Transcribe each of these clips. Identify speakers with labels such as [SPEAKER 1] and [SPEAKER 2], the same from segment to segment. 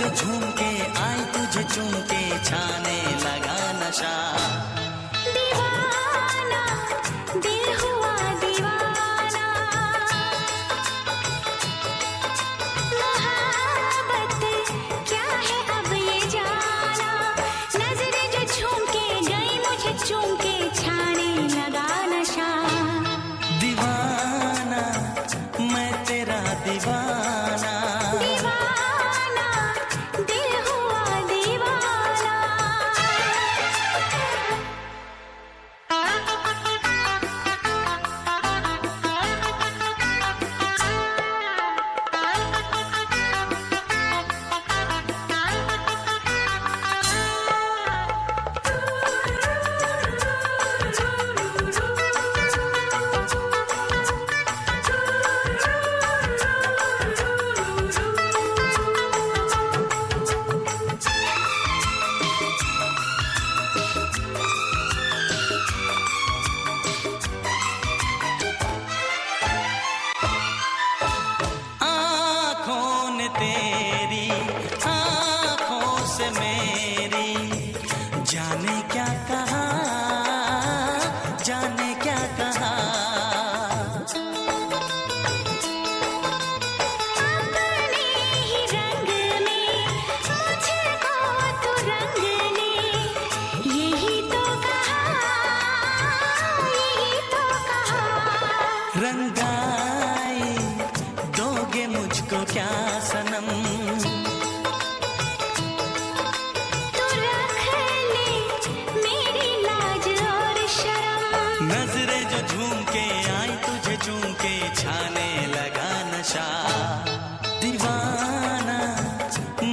[SPEAKER 1] जो झूम के आई तुझे चूम के छाने लगा नशा।
[SPEAKER 2] दीवाना दिल हुआ दीवाना, मोहब्बत क्या है अब ये जाना। नजरें जो झूम के गई मुझे चूम के छाने लगा नशा।
[SPEAKER 1] दीवाना मैं तेरा दीवाना,
[SPEAKER 2] दीवाना दिल हुआ दीवाना।
[SPEAKER 1] तेरी आँखों से मेरी जाने क्या कहा, जाने क्या कहा।
[SPEAKER 2] अपने ही रंग में मुझको तो रंग ले, यही तो कहा, यही तो कहा।
[SPEAKER 1] रंगाई दोगे मुझको क्या सनम,
[SPEAKER 2] तू रख ले मेरी लाज और शर्म।
[SPEAKER 1] नजरें जो झूम के आई तुझे चूम के छाने लगा नशा। दीवाना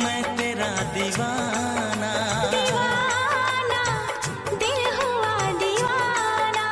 [SPEAKER 1] मैं तेरा दीवाना,
[SPEAKER 2] दीवाना दिल हुआ दीवाना।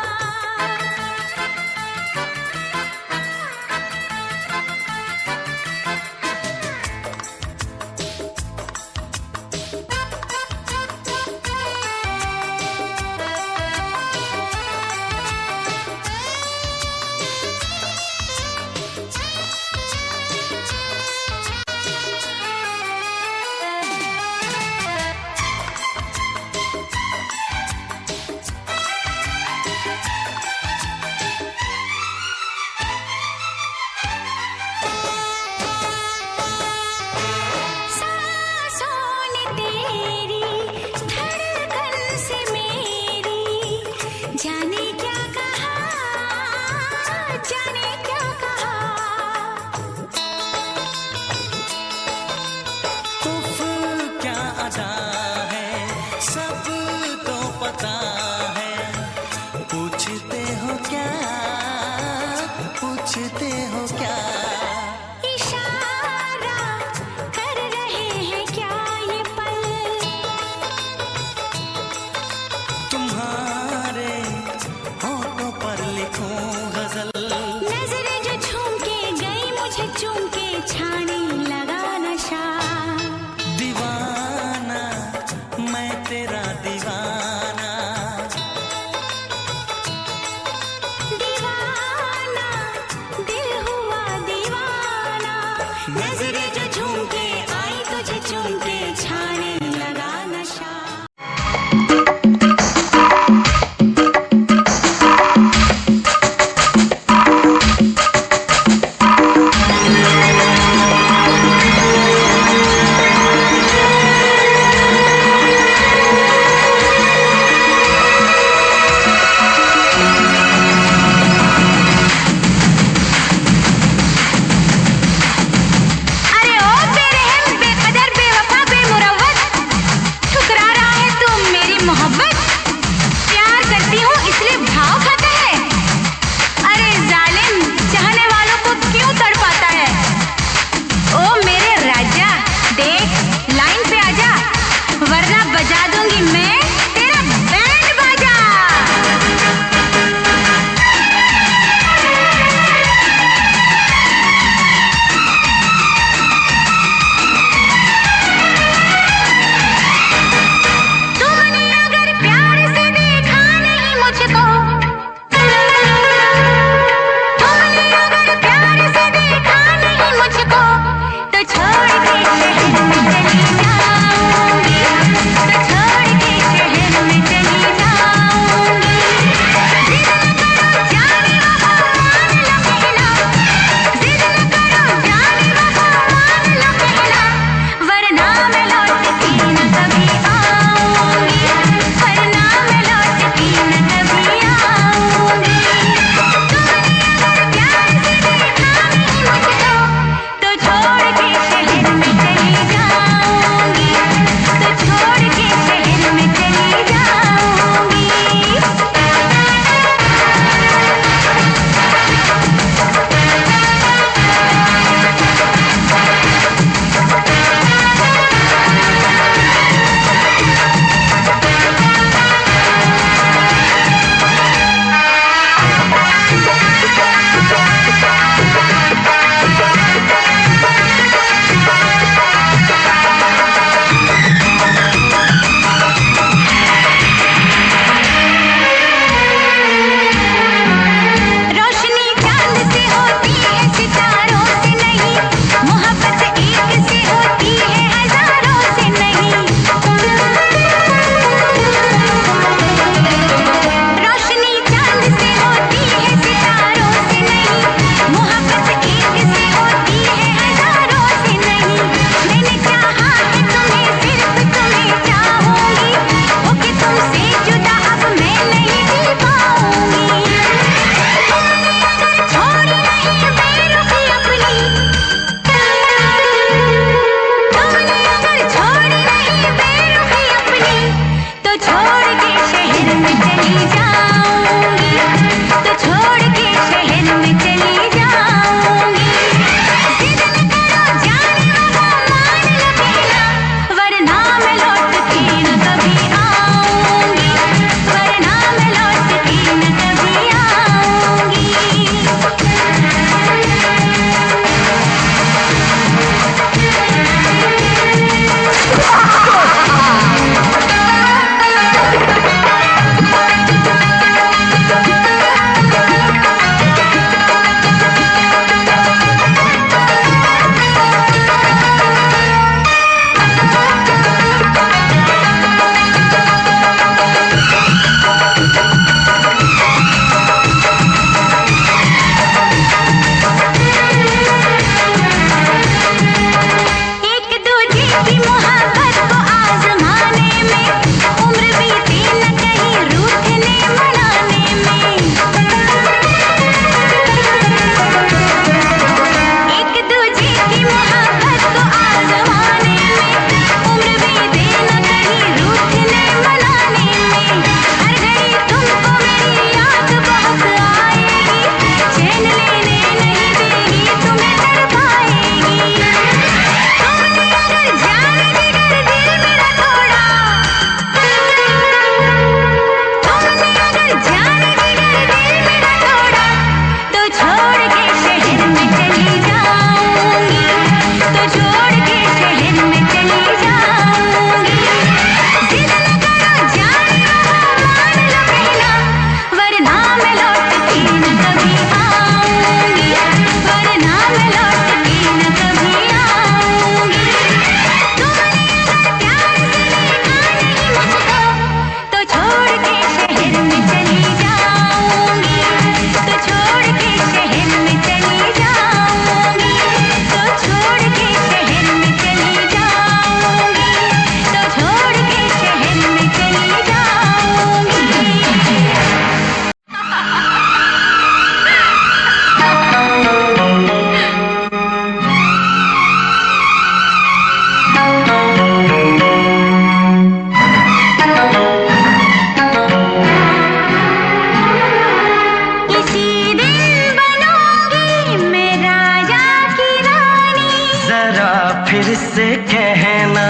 [SPEAKER 2] जाने क्या कहा, जाने क्या कहा।
[SPEAKER 1] उफ क्या अदा है सब तो पता है। पूछते हो क्या, पूछते हो क्या।
[SPEAKER 2] इशारा कर रहे हैं क्या ये पल,
[SPEAKER 1] तुम्हारे होठों पर लिखूं गजल।
[SPEAKER 2] नजरें जो झूम के गई मुझे चूम के छाने लगा नशा।
[SPEAKER 1] दीवाना मैं तेरा दीवाना,
[SPEAKER 2] दीवाना दिल हुआ दीवाना। नजरें जो झूम के आई तुझे चूम के छाने लगा नशा।
[SPEAKER 3] मोहब्बत
[SPEAKER 1] कहना।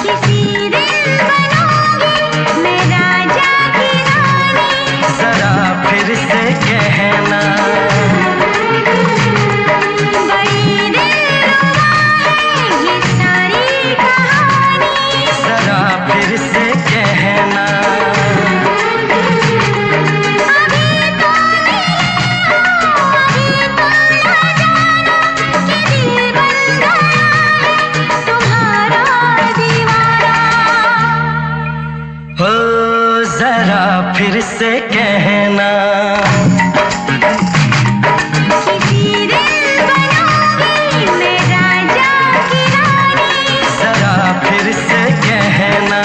[SPEAKER 2] किसी दिन बनूंगी मैं राजा की रानी।
[SPEAKER 1] जरा फिर से कहना।
[SPEAKER 2] बड़ी दिलरुबा है ये सारी कहानी।
[SPEAKER 1] जरा फिर से कहना।
[SPEAKER 2] अभी तो मिले हो, अभी तुम न जानो कि दिल बन गया है तुम्हारा दीवाना।
[SPEAKER 1] हो जरा फिर से कहना।
[SPEAKER 2] किसी दिन बनूंगी मैं राजा की रानी।
[SPEAKER 1] जरा फिर से कहना।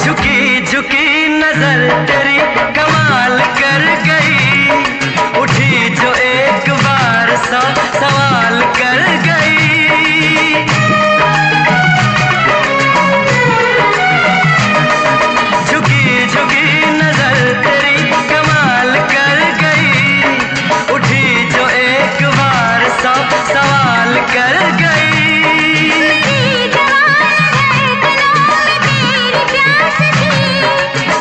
[SPEAKER 1] झुकी झुकी नजर तेरी कमाल कर गई। उठी जो एक बार सौ सवाल कर गई। झुकी झुकी नजर तेरी कमाल कर गई। उठी जो एक बार सौ सवाल कर गई।
[SPEAKER 2] मेरी जवान धड़कनों में तेरी प्यास थी।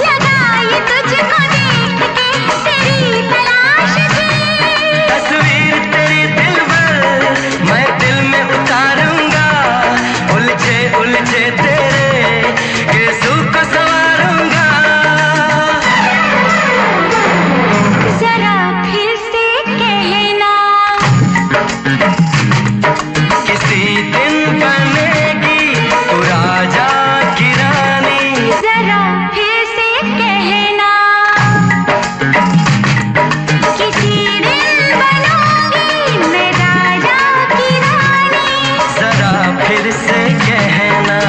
[SPEAKER 2] लगाई तुझको देख के तेरी तलाश थी।
[SPEAKER 1] तस्वीर तेरी दिल भर मैं दिल में उतारूंगा। उलझे उलझे तेरे केसों को संवारूंगा।
[SPEAKER 2] जरा फिर से कहना।
[SPEAKER 1] किसी दिन बनेगी तू राजा की रानी।
[SPEAKER 2] जरा फिर से कहना। किसी दिन बनूंगी मैं राजा की रानी।
[SPEAKER 1] जरा फिर से कहना।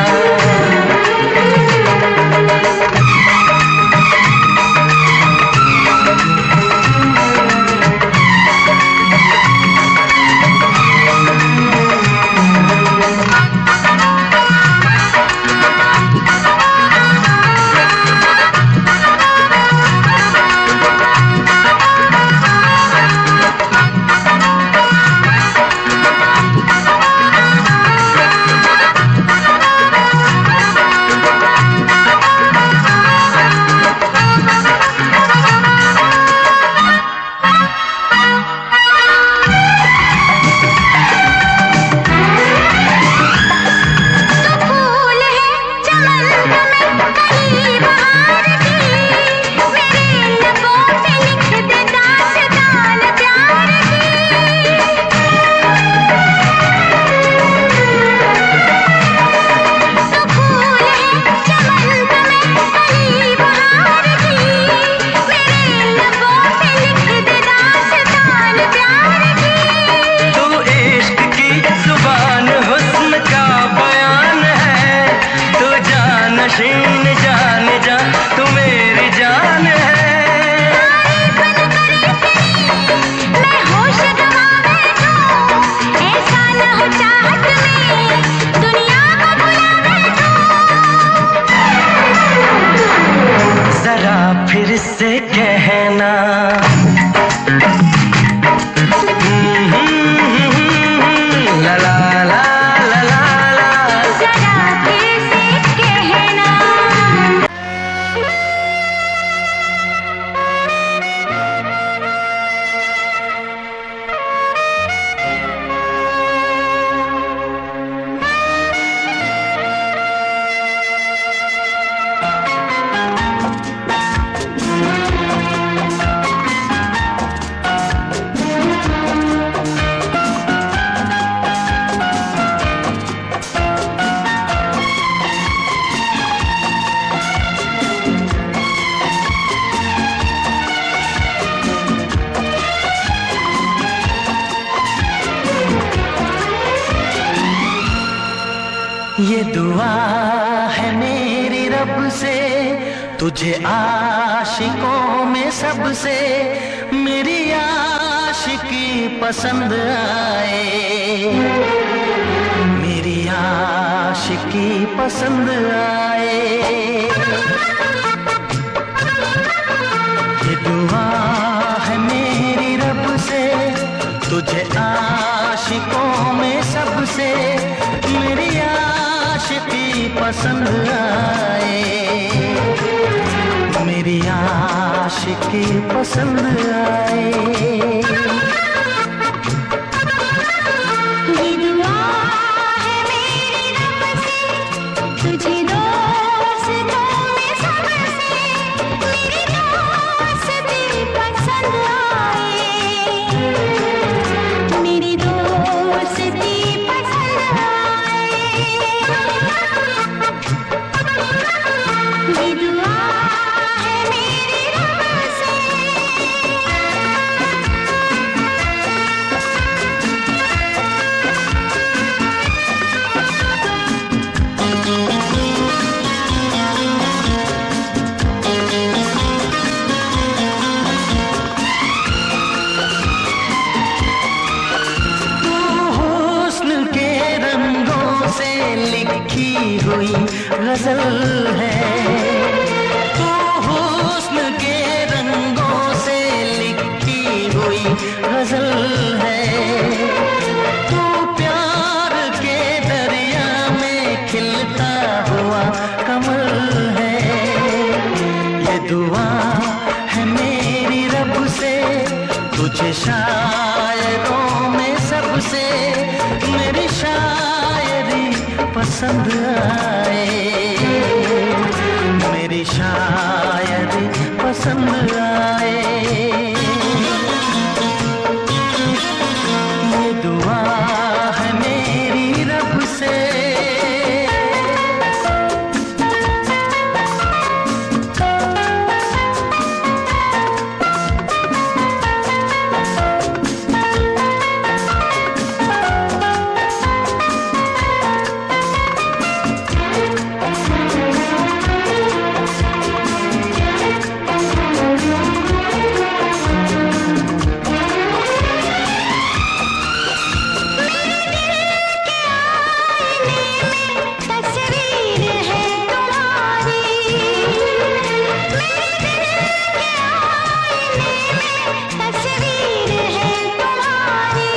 [SPEAKER 2] तू फूल है चमन में कली बहार की। मेरे लबों पे लिख दे दास्तान प्यार की। तू फूल है चमन में कली बहार की। मेरे लबों पे लिख दे दास्तान प्यार की।
[SPEAKER 1] तू इश्क की जुबान हुस्न का बयान है। तू जानशीन जान जा तू मेरी जान है।
[SPEAKER 2] तारीफ न करे तेरी मैं होश गंवा बैठूं। ऐसा न हो चाहत में दुनिया को भुला बैठूं।
[SPEAKER 1] जरा फिर से कहना। ला ला ला ला ला ला।
[SPEAKER 2] जरा फिर से कहना।
[SPEAKER 1] ये दुआ है मेरी रब से, तुझे आशिकों में सबसे मेरी आशिकी पसंद आए, मेरी आशिकी पसंद आए। ये दुआ है मेरी रब से, तुझे आशिकों में सबसे मेरी आशिकी पसंद आए, मेरी आशिकी पसंद आए।
[SPEAKER 2] ये दुआ है मेरी रब से, तुझे दोस्तों में सबसे मेरी दोस्ती पसंद आए, मेरी दोस्ती पसंद आए। ये दुआ है मेरी रब से।
[SPEAKER 1] हुस्न के रंगों से लिखी हुई गजल है, तो हुस्न के रंगों से लिखी हुई गजल है, तो प्यार के दरिया में खिलता हुआ कमल है। ये दुआ है मेरी रब से, तुझे शायरों में सबसे मेरी शायरी पसंद आए, मेरी शायरी पसंद आए। ये दुआ है मेरी रब से।
[SPEAKER 2] तस्वीर है तुम्हारी, मेरे दिल के आईने में तस्वीर है तुम्हारी।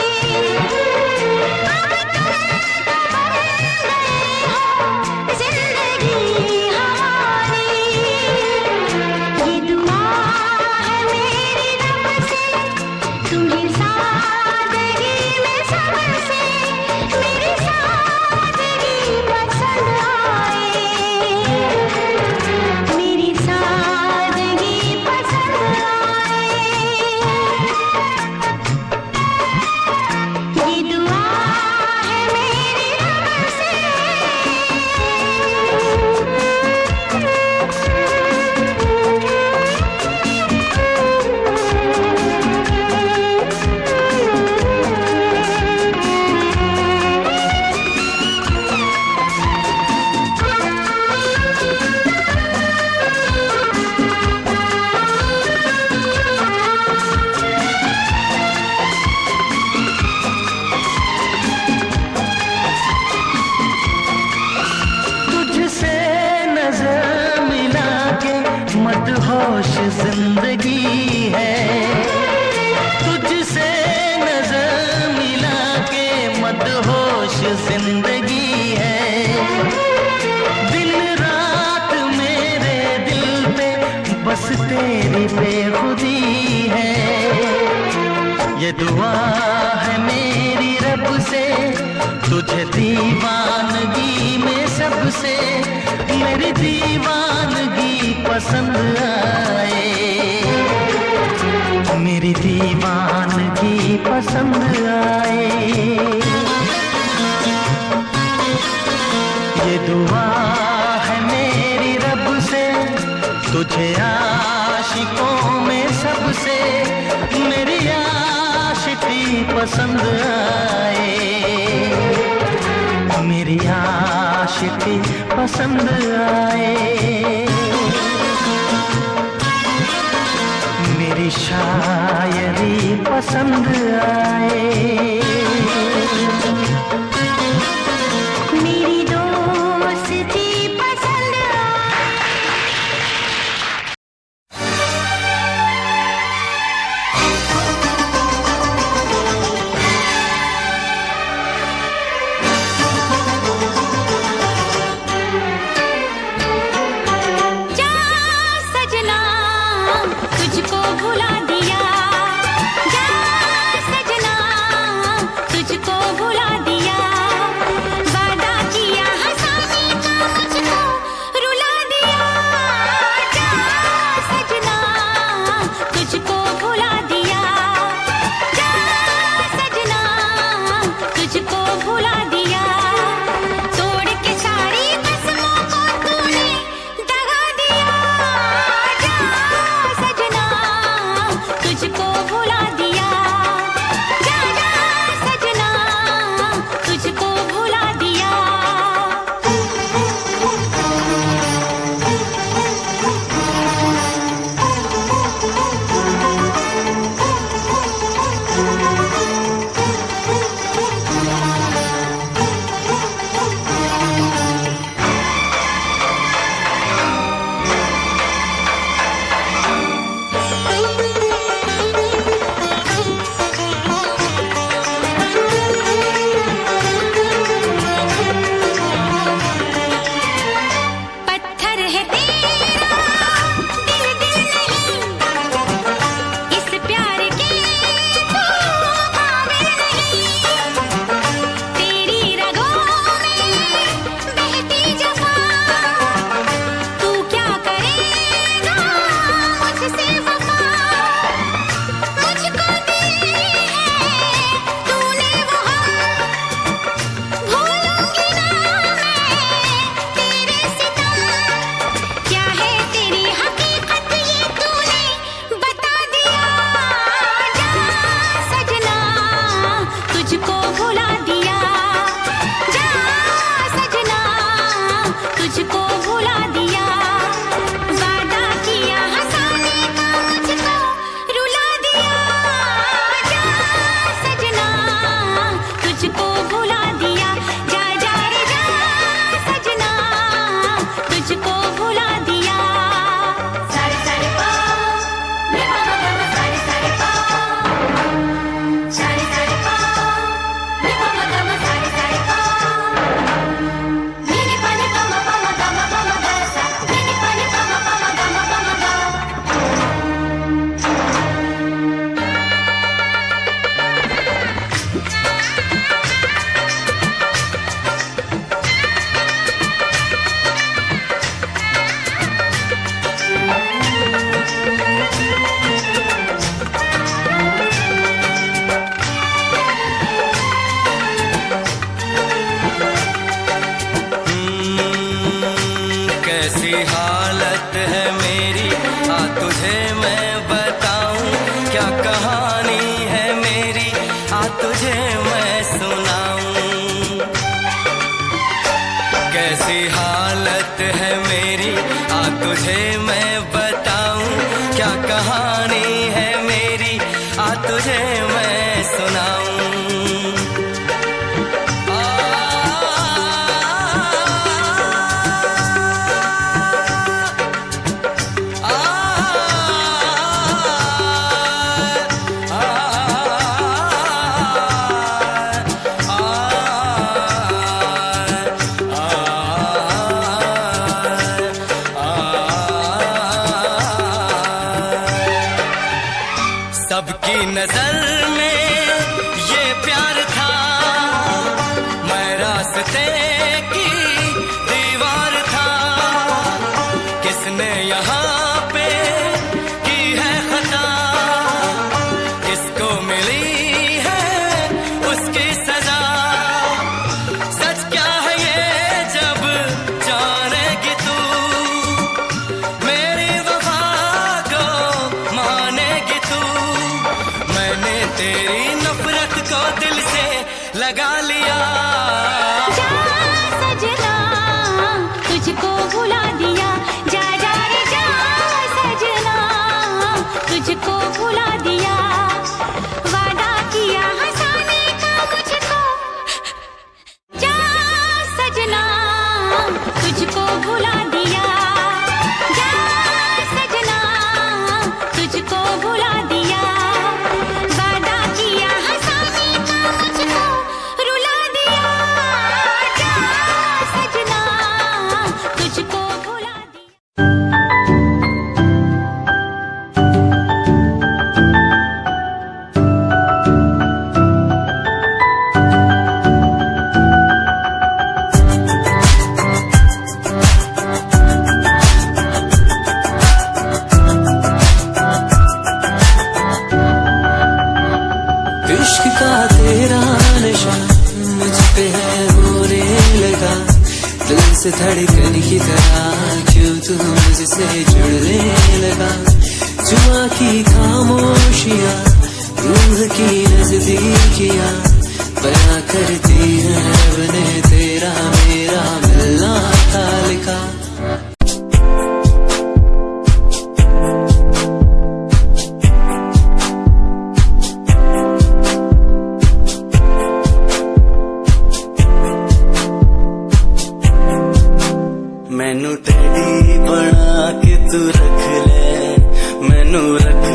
[SPEAKER 2] अब तुम तो बन गए हो जिंदगी हमारी। ये दुआ है मेरी रब से, तुम्हें सादगी में सबसे मेरी सादगी पसंद आए, मेरी सादगी पसंद आए। ये दुआ है मेरी रब से।
[SPEAKER 1] तुझसे नजर मिला के मदहोश जिंदगी है, तुझसे नजर मिला के मदहोश जिंदगी है। दिन रात मेरे दिल पे बस तेरी बेखुदी है। ये दुआ है मेरी रब से, तुझे दीवानगी में सबसे मेरी दीवानगी पसंद आए, मेरी दीवानगी पसंद आए। ये दुआ है मेरी रब से, तुझे आशिकों में सबसे मेरी आशिकी पसंद आए, मेरी आशिकी पसंद आए, मेरी शायरी पसंद आए,
[SPEAKER 2] मेरी दोस्ती पसंद आए। जा सजना तुझको भुला दिया, जा सजना तुझको भुला दिया, वादा किया हंसाने का मुझको रुला दिया, जा सजना तुझको भुला दिया, जा सजना तुझको भुला दिया, तोड़ के सारी कसमों को तूने दगा दिया, जा सजना तुझको भुला दिया, जा जा सजना तुझको भुला दिया। पत्थर है तेरा दिल दिल नहीं, इस प्यार के तू काबिल नहीं, तेरी रगों में बहती जफा, तू क्या करेगा मुझसे वफा, मुझको दी है तूने वो हम, भूलूंगी ना मैं तेरे सितम, क्या है तेरी हकीकत ये तूने बता दिया, जा सजना तुझको भुला दिया, जा सजना तुझको भुला दिया, वादा किया हंसाने का मुझको रुला दिया, जा सजना तुझको भुला दिया, जा जा रे जा सजना तुझको भुला दिया। सारे सारे पा मे मा मा मा सारे सारे पा, सारे सारे पा मे मा मा मा सारे सारे पा, नी पा नी पा मा गा मा गा सा, नी पा नी पा मा गा मा गा।
[SPEAKER 1] कैसी हालत है मेरी, आ तुझे मैं बताऊं, क्या कहानी है मेरी, आ तुझे मैं सुनाऊं, कैसी हालत है मेरी, आ तुझे मैं बताऊं, क्या कहानी है मेरी, आ तुझे मैं सुनाऊं। सबकी नजर में ये प्यार था, मैं रास्ते की दीवार था, किसने यहाँ पे की है खता, किसको मिली है उसकी सजा, सच क्या है ये जब जानेगी तू, मेरी वफा को मानेगी तू, मैंने तेरी नफरत को दिल से लगा लिया।
[SPEAKER 2] जा भुला दिया, जा जा रे जा सजना, तुझको भुला दिया, वादा किया हंसाने का मुझको, जा सजना, तुझको भुला दिया, जा सजना, तुझको भुला दिया, वादा किया हंसाने का मुझको, रुला दिया, जा सजना, तुझको भुला दिया।
[SPEAKER 3] इश्क का तेरा नशा मुझ पे है होने लगा, दिल से धड़कन की तरह क्यों तू मुझसे जुड़ने लगा। जुआ की खामोशियाँ रूह की नजदीकियाँ बयां करती है रब ने तेरा मेरा मिलना था लिखा। मैनू टैडी बना के तू रख ले, मैनू रख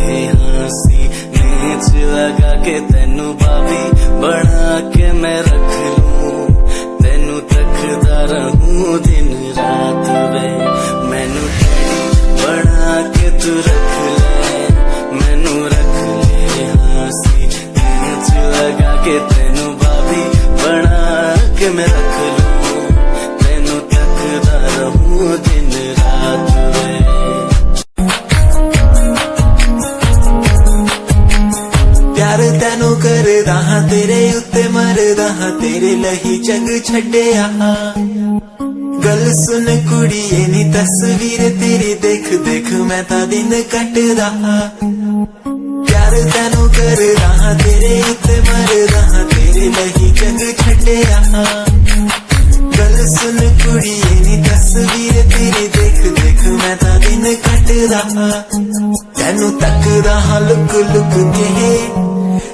[SPEAKER 3] ले हंसी नीच लगा के, तेनू भाभी बना के मैं रख लूं, तेनू तकदा रहूं दिन रात वे। मैनू टैडी बना के तू रख ले, मैनू रख ले हंसी नीच लगा के, तेनू भाभी बना के मैं रख लूं, तेनू तकदा रहूं दिन रात वे। प्यार तैनू करदा हां तेरे उत्ते मरदा हां, तेरे लही जग छड्डिया। गल सुन कुड़िए नी तस्वीर तेरी देख देख मैं ता दिन कटदा हां। प्यार तैनू करदा हां तेरे उत्ते मरदा हां, तेरे लही जग छड्डिया। गल सुन कुड़िए नी तस्वीर तेरी देख देख मैं ता दिन कटदा हां। तैनू तकदा हां लुक लुक के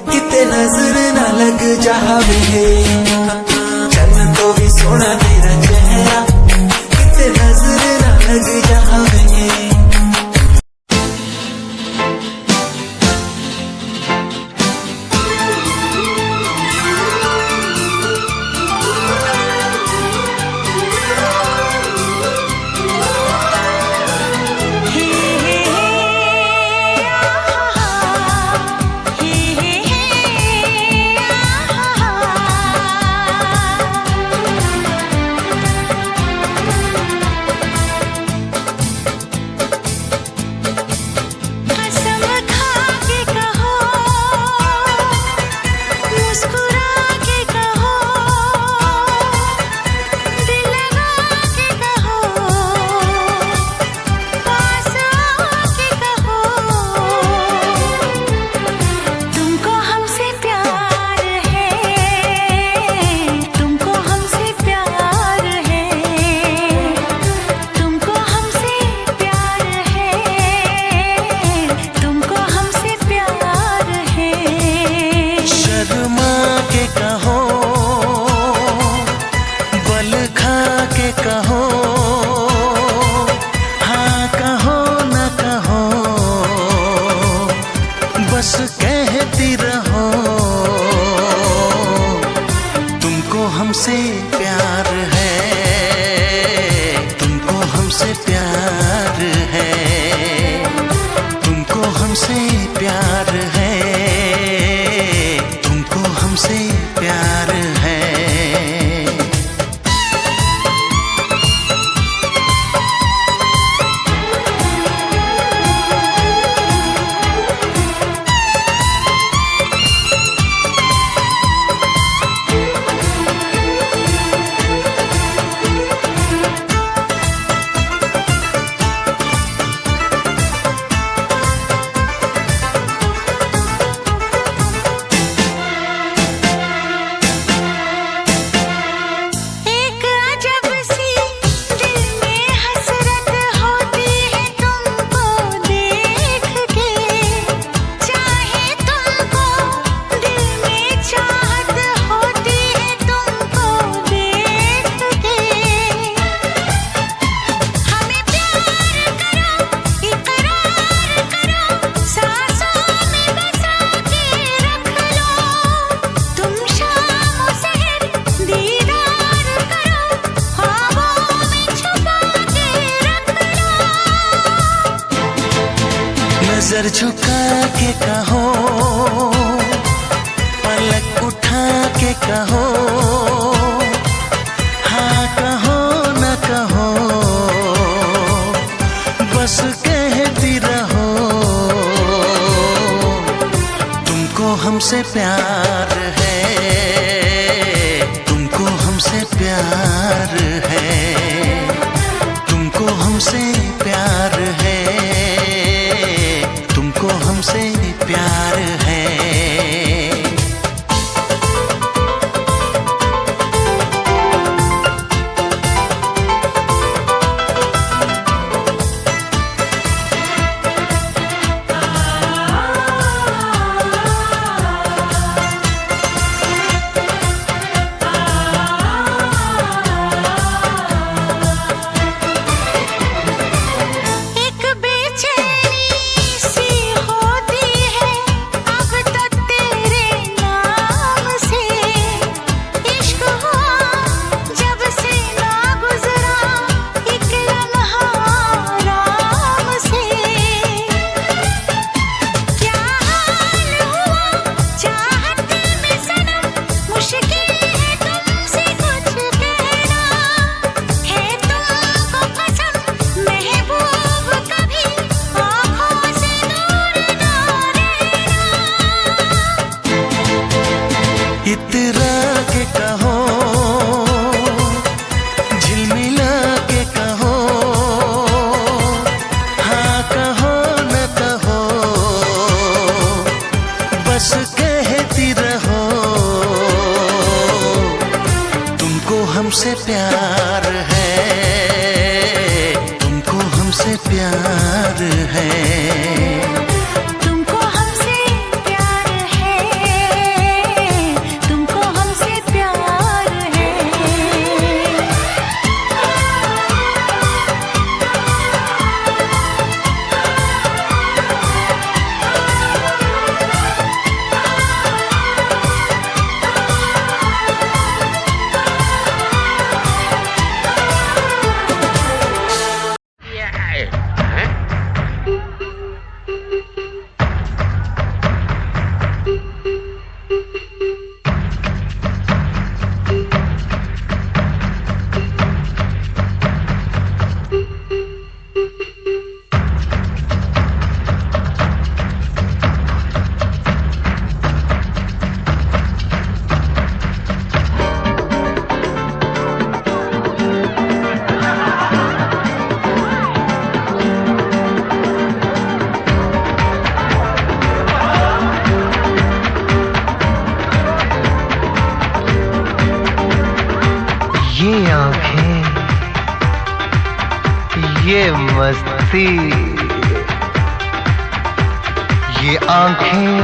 [SPEAKER 3] किते नजर ना लग जावे, चन्न तो भी सोना तेरा चेहरा किते नजर ना लग जावे।
[SPEAKER 2] कसम खा के कहो, मुस्कुरा के कहो, दिल लगा के कहो, पास आके कहो, तुमको हमसे प्यार है, तुमको हमसे प्यार है, तुमको हमसे प्यार है, तुमको हमसे प्यार है।
[SPEAKER 3] शर्मा के कहो, बल खा के कहो, हाँ कहो न कहो, बस कहती रहो, तुमको हमसे प्यार है, तुमको हमसे प्यार है, तुमको हमसे प्यार है, तुमको हमसे प्यार है। सर झुका के कहो, पलक उठा के कहो, हाँ कहो न कहो, बस कहती रहो, तुमको हमसे प्यार है, तुमको हमसे प्यार है, तुमको हमसे प्यार है, तुमको हमसे प्यार है। इतरा के कहो, झिलमिला के कहो, हाँ कहो न कहो, बस कहती रहो, तुमको हमसे प्यार है, तुमको हमसे प्यार है।
[SPEAKER 1] ये आंखें, ये मस्ती, ये आंखें,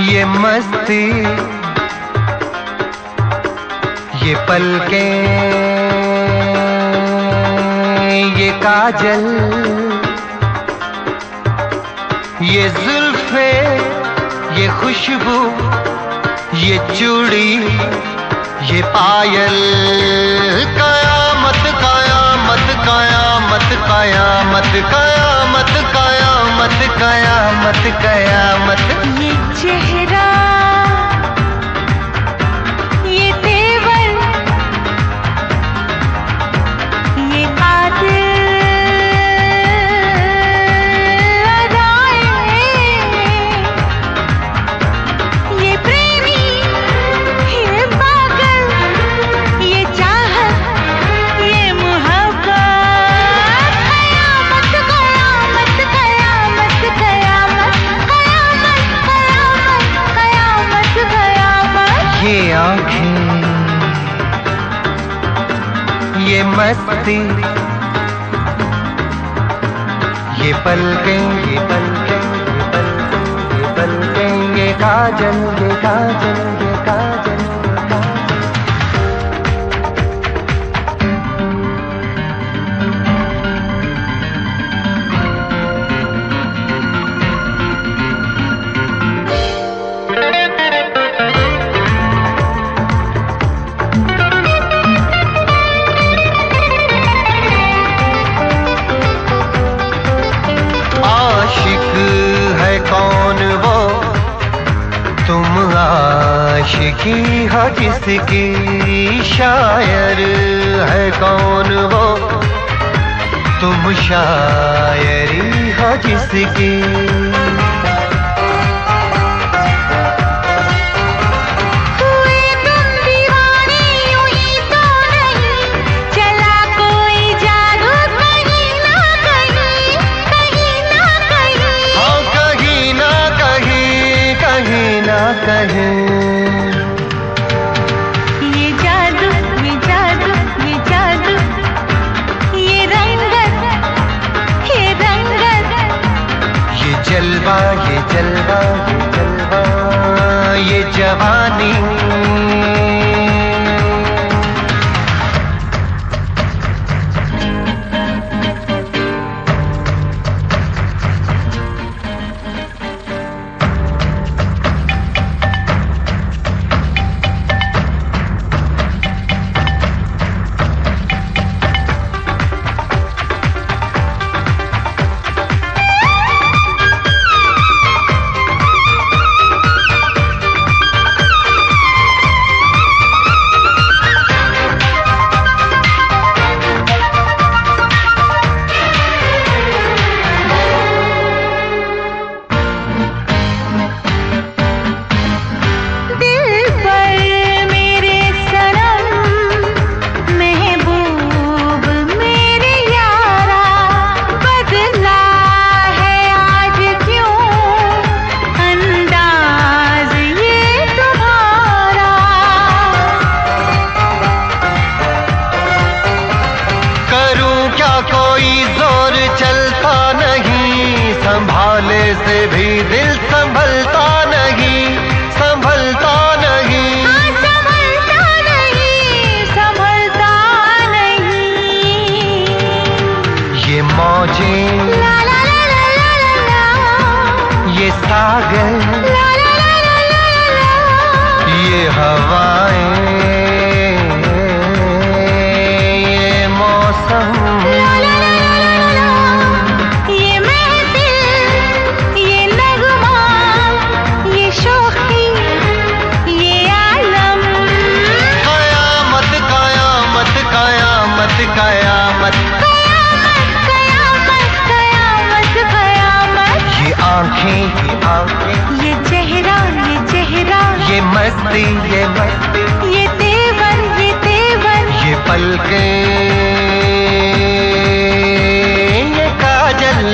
[SPEAKER 1] ये मस्ती, ये पलकें, ये काजल, ये जुल्फे, ये खुशबू, ये चूड़ी, ये पायल, कयामत कयामत कयामत कयामत कयामत कयामत कयामत कयामत।
[SPEAKER 2] ये चेहरा, ये तेवर, ये कातिल अदाएं, ये प्रेमी, ये पागल, ये चाहत, ये मोहब्बत, कयामत कयामत कयामत कयामत कयामत कयामत कयामत कयामत।
[SPEAKER 1] ये आंखें, ये मस्ती, ये पलकें, ये पलकें, ये पलकें, ये पलकें, ये काजल, ये काजल, ये काजल, ये काजल। आशिकी हो जिसकी, शायर है कौन वो, तुम शायरी हो जिसकी।
[SPEAKER 2] हुए तुम दीवाने यूं ही तो नहीं, चला कोई जादू कहीं ना कहीं, कहीं ना कहीं।
[SPEAKER 1] हाँ कहीं ना कहीं, कहीं ना कहीं।
[SPEAKER 2] ये जादू, ये जादू, ये जादू, ये रंगत, ये रंगत।
[SPEAKER 1] ये जलवा, ये जलवा, ये जलवा, ये जवानी।
[SPEAKER 2] दिल पर मेरे सनम, महबूब मेरे यारा, बदला है आज क्यों अंदाज ये तुम्हारा।
[SPEAKER 1] करूं क्या कोई जोर चलता नहीं, संभाले से भी दिल संभलता नहीं, संभलता नहीं।
[SPEAKER 2] हाँ, संभलता नहीं, संभलता नहीं।
[SPEAKER 1] ये मौजें,
[SPEAKER 2] ला ला ला ला ला ला ला,
[SPEAKER 1] ये सागर,
[SPEAKER 2] ला ला ला ला ला ला।
[SPEAKER 1] ये हवाएं, ये मौसम,
[SPEAKER 2] ये महफिल, ये नगमा, ये शौकी, ये आलम।
[SPEAKER 1] कयामत, कयामत, कयामत, कयामत।
[SPEAKER 2] कयामत, कयामत, कयामत, कयामत।
[SPEAKER 1] ये आंखें, ये आंखें,
[SPEAKER 2] ये चेहरा, ये चेहरा,
[SPEAKER 1] ये मस्ती, ये मस्ती,
[SPEAKER 2] ये तेवर, ये तेवर।
[SPEAKER 1] ये पलकें, ये काजल,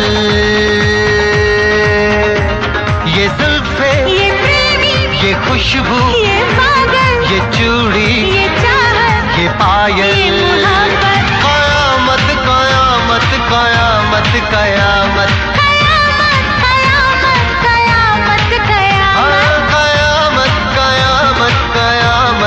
[SPEAKER 1] ये जुल्फे,
[SPEAKER 2] ये प्रेमी,
[SPEAKER 1] ये खुशबू,
[SPEAKER 2] ये पागल,
[SPEAKER 1] ये चूड़ी,
[SPEAKER 2] ये चाहत,
[SPEAKER 1] ये पायल।
[SPEAKER 2] ये मोहब्बत।
[SPEAKER 1] कयामत, कयामत, कयामत, कयामत।
[SPEAKER 2] कयामत, कयामत, कयामत, कयामत।
[SPEAKER 1] हाँ, कयामत, कयामत, कयामत।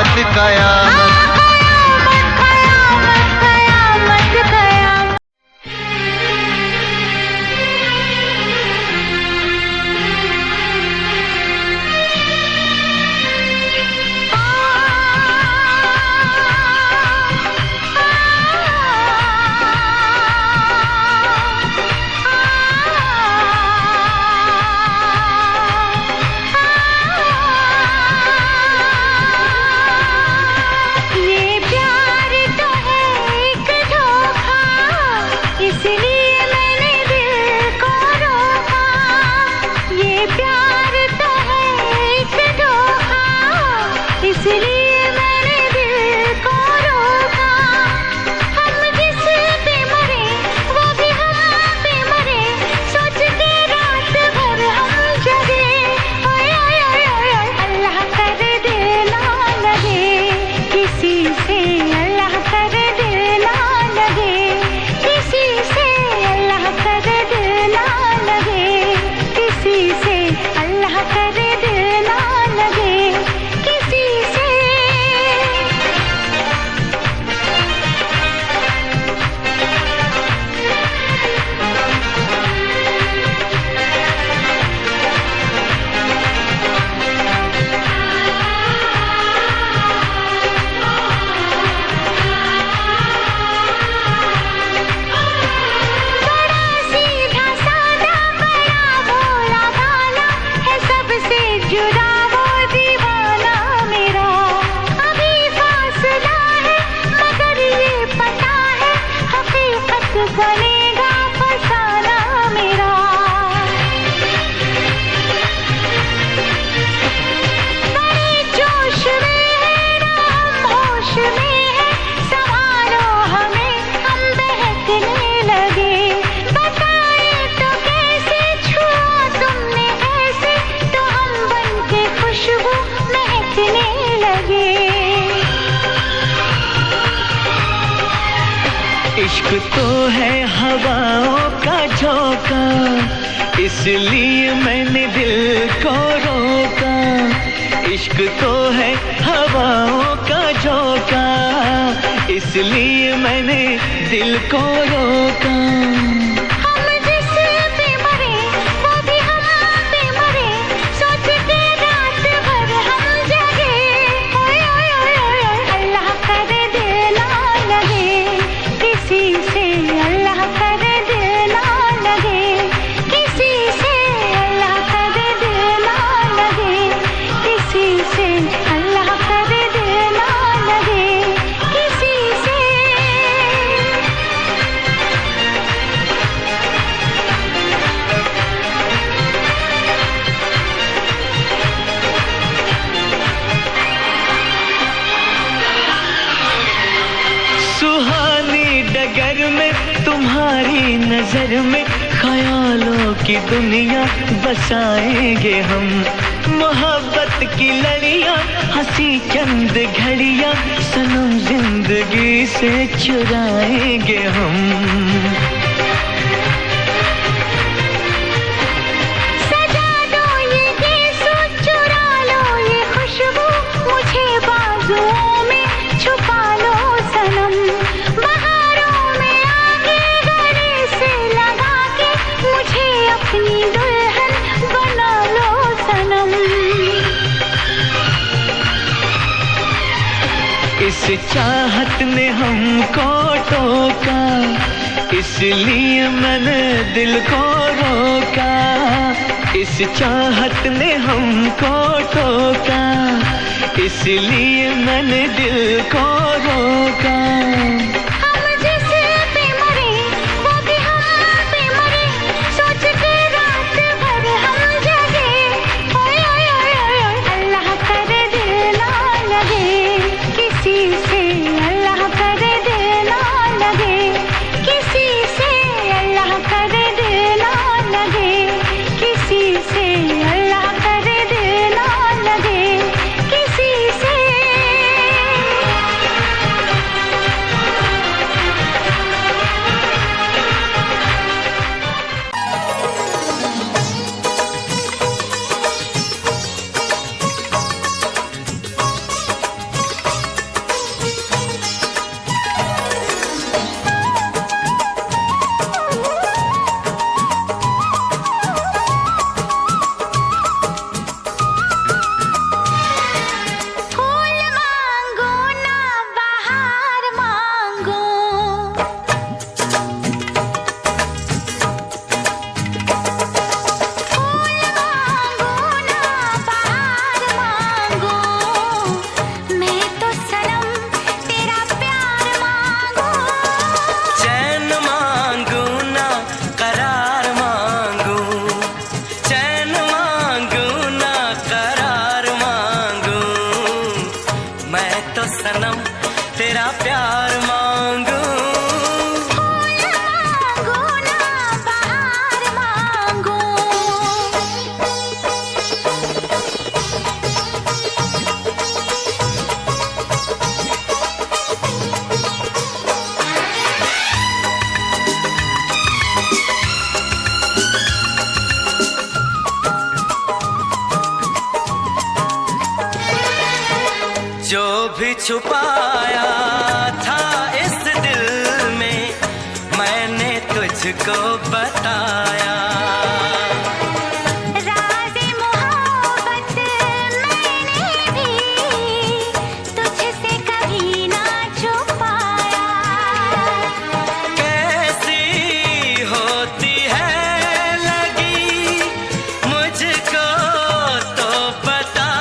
[SPEAKER 1] इश्क तो है हवाओं का झोंका, इसलिए मैंने दिल को रोका। इश्क तो है हवाओं का झोंका, इसलिए मैंने दिल को रोका।
[SPEAKER 2] हम जिस पे मरे वो भी हम पे मरे, सोच के रात भर हम जगे। ओए ओए ओए ओए अल्लाह करे दिल ना लगे किसी से, अल्लाह करे दिल ना लगे किसी से, अल्लाह करे दिल ना लगे किसी से, अल्लाह करे दिल ना लगे किसी से।
[SPEAKER 1] सुहानी डगर में तुम्हारी नजर में ख्यालों की दुनिया बसाएंगे हम। मोहब्बत की लड़ियां हंसी चंद घड़ियां सनम जिंदगी से चुराएंगे हम।
[SPEAKER 2] सजा दो ये गीसू, चुरा लो ये खुशबू, मुझे बाजुओं में छुपा लो सनम। बहारों में आके गले से लगा के मुझे अपनी दुल्हन बना लो सनम।
[SPEAKER 1] इस चाहत ने हमको टोका, इसलिए मैंने दिल को रोका। इस चाहत ने हमको टोका, इसलिए मैंने दिल को रोका।
[SPEAKER 2] हम जिस पे मरे वो भी हम पे मरे, सोच के रात भर हम जगे। ओए ओए ओए ओए अल्लाह करे दिल ना लगे किसी से, अल्लाह करे दिल ना लगे किसी से, अल्लाह करे दिल ना लगे किसी से, अल्लाह करे दिल ना लगे किसी से। फूल मांगो ना बहार मांगो, फूल मांगो ना बहार मांगो, मैं तो सनम तेरा प्यार मांगो।
[SPEAKER 1] चैन मांगू ना करार मांगू, चैन मांगू ना करार मांगू, मैं तो सनम तेरा प्यार मांगू।
[SPEAKER 2] फूल मांगो ना बहार मांगो।
[SPEAKER 1] जो भी छुपाया था इस दिल में मैंने तुझको बताया।
[SPEAKER 2] राज़े मोहब्बत मैंने भी तुझसे कभी ना छुपाया।
[SPEAKER 1] कैसी होती है लगी मुझको तो बता।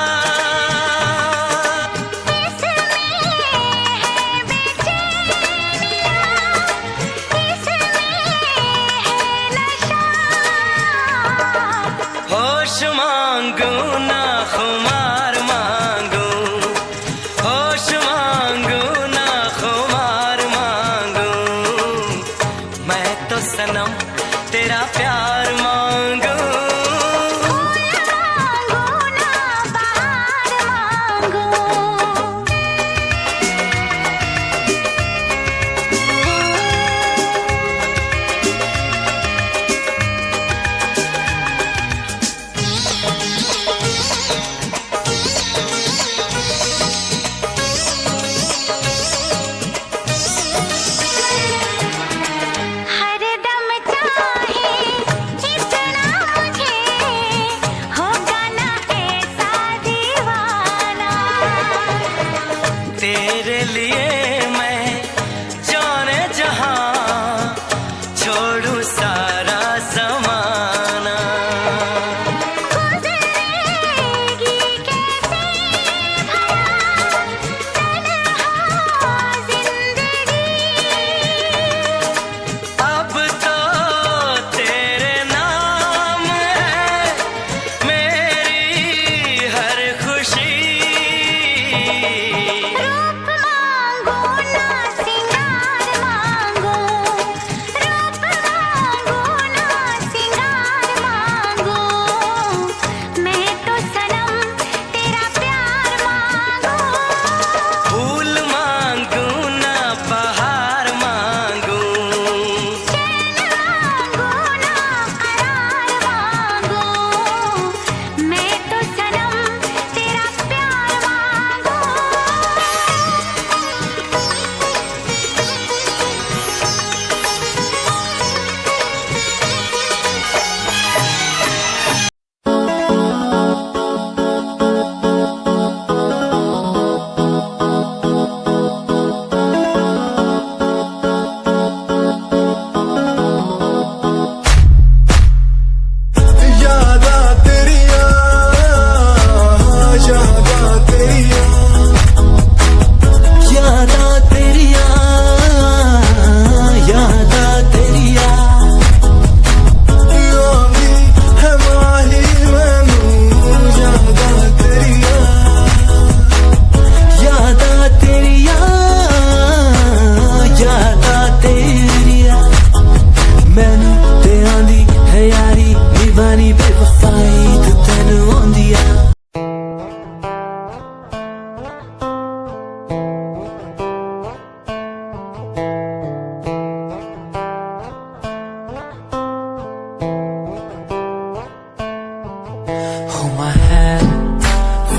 [SPEAKER 2] इसमें है बेचैनियाँ, इसमें है नशा।
[SPEAKER 1] होश मांगू ना खुमार मांगू, होश मांगू ना खुमार मांगू, मैं तो सनम तेरा प्यार मांगू।
[SPEAKER 2] फूल मांगो ना बहार मांगो।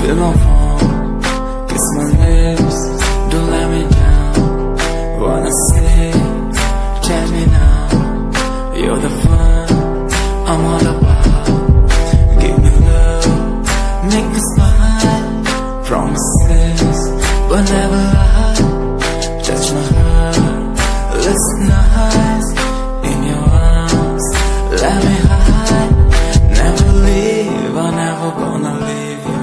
[SPEAKER 3] Fill my phone, kiss my lips, don't let me down. Wanna say, tell me now, you're the fun I'm all about. Give me love, make me smile. Promises, but never lie. Touch my heart, listen nice. In your arms, let me hide. Never leave, I'm never gonna leave you.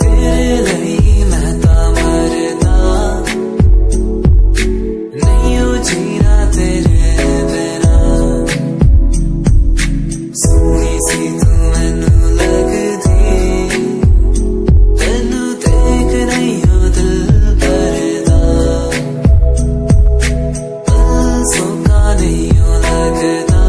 [SPEAKER 3] तेरे लिए मैं ता मरदा, नहीं हो जीना तेरे बिना। सोनी सी तू मैनू लगदी, तेनू देख नहीं हो दिल भरदा। दिल सोका नहीं हो लगदा।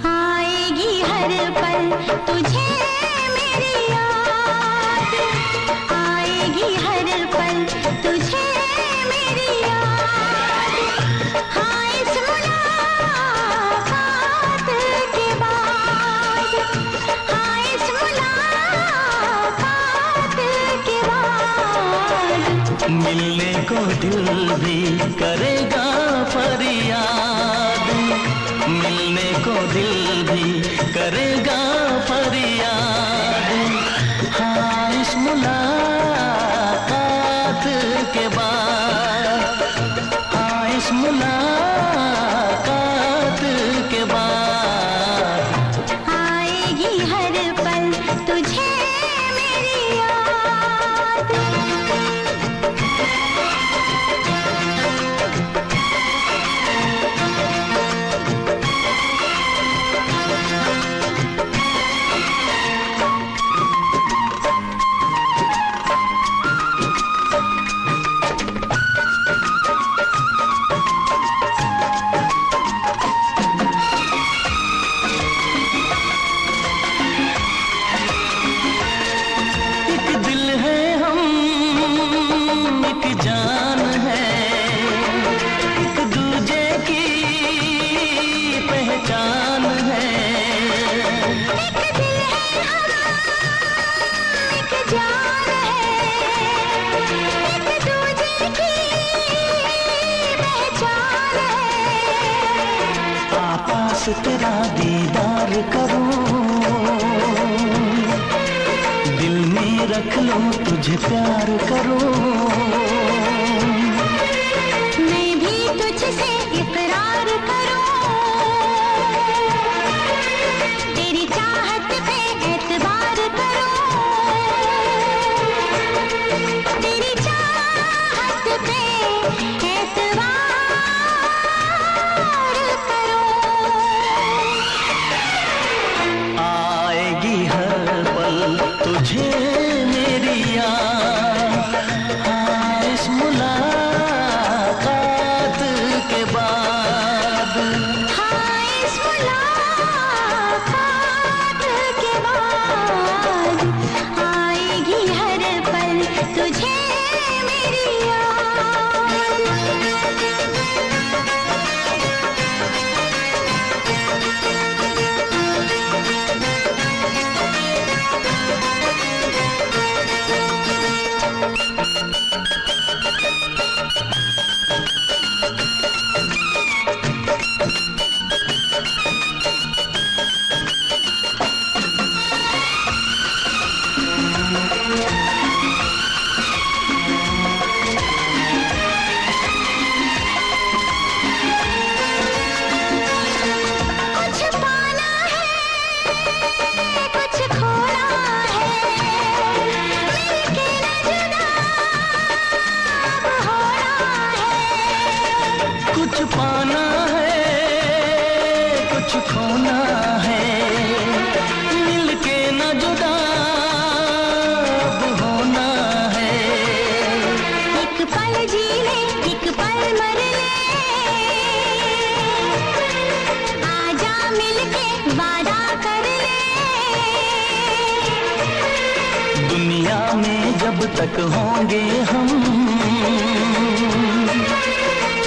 [SPEAKER 2] आएगी हर पल तुझे मेरी याद, आएगी हर पल तुझे मेरी याद। हाँ इस मुलाकात के बाद, हाँ इस मुलाकात के बाद
[SPEAKER 1] मिलने को दिल भी करेगा फरियाद, मिलने को दिल भी करेगा फरियाद। हाँ इस मुलाकात के बाद, हाँ इस मुलाकात के बाद
[SPEAKER 2] आएगी हर पल तुझे मेरी याद।
[SPEAKER 1] एक दिल है हम, एक जान है, एक दूजे की पहचान है।
[SPEAKER 2] एक दिल है हम, एक जान है, एक दूजे की पहचान है।
[SPEAKER 1] आपास तेरा दीदार करूं, दिल में रख लो तुझे प्यार करूं।
[SPEAKER 2] मैं भी तुझसे इकरार करूं, तेरी चाहत पे एतबार करूं, तेरी चाहत पे एतबार करूं।
[SPEAKER 1] आएगी हर पल तुझे मेरी याद, हाँ इस कुछ खोना है, मिलके न जुदा अब होना है।
[SPEAKER 2] एक पल जी ले, एक पल मर ले, आजा मिलके वादा कर ले।
[SPEAKER 1] दुनिया में जब तक होंगे हम,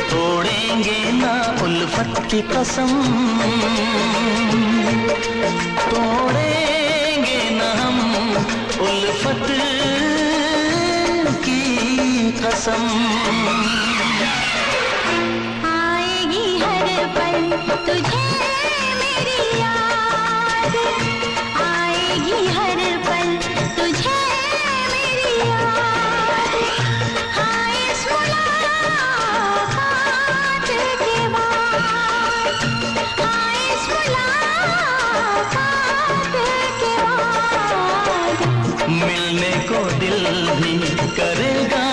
[SPEAKER 1] तोड़ेंगे ना उल्फत की कसम, तोड़ेंगे ना हम उल्फत की कसम।
[SPEAKER 2] आएगी हर पल तुझे मेरी याद, आएगी हर पल तुझे मेरी याद। हाँ इस मुलाकात के बाद, हाँ इस मुलाकात के बाद।
[SPEAKER 1] मिलने को दिल भी करेगा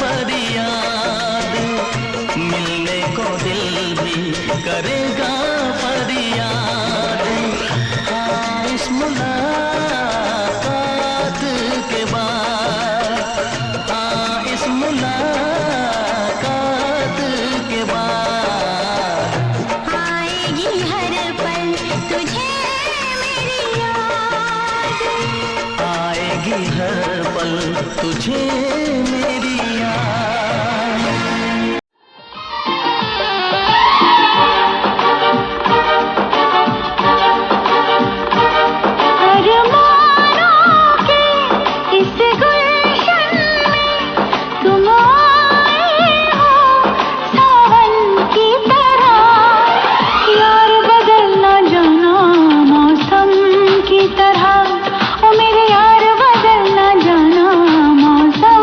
[SPEAKER 1] फरियाद, मिलने को दिल भी करेगा फरियाद। हाँ इस मुलाकात के बाद, हाँ इस मुलाकात के बाद।
[SPEAKER 2] आएगी हर पल तुझे मेरी याद,
[SPEAKER 1] आएगी हर पल तुझे मेरी याद।
[SPEAKER 2] अरमानों के इस गुलशन में तुम आए हो सावन की तरह। यार बदलना जाना मौसम की तरह, ओ मेरे यार बदलना जाना मौसम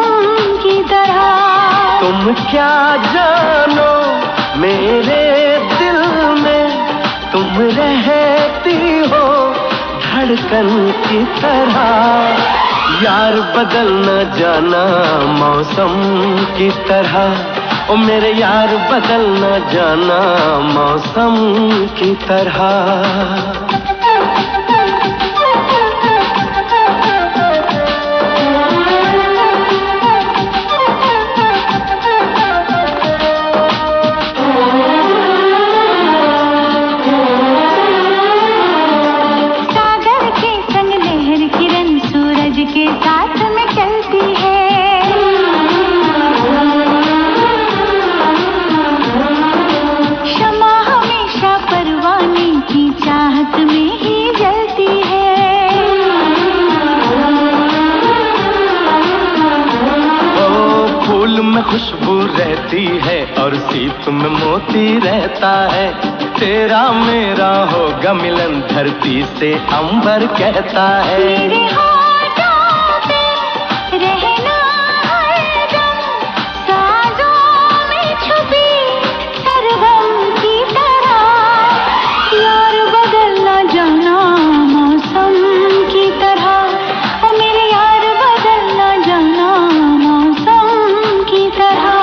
[SPEAKER 2] की तरह।
[SPEAKER 1] तुम क्या जानो मेरे दिल में, तुम रहती हो धड़कन की तरह। यार बदलना जाना मौसम की तरह, ओ मेरे यार बदलना जाना मौसम की तरह।
[SPEAKER 2] सागर के संग लहर किरण सूरज के साथ में चलती है। शमा हमेशा परवाने की चाहत में ही जलती है।
[SPEAKER 1] ओ फूल में खुशबू रहती है और सीप में मोती रहता है। तेरा मेरा होगा मिलन धरती से अंबर कहता है।
[SPEAKER 2] मेरे होठों पे रहना हरदम, साजों में छुपी सरगम की तरह। यार बदलना जाना मौसम की तरह, ओ मेरे यार बदलना जाना मौसम की तरह।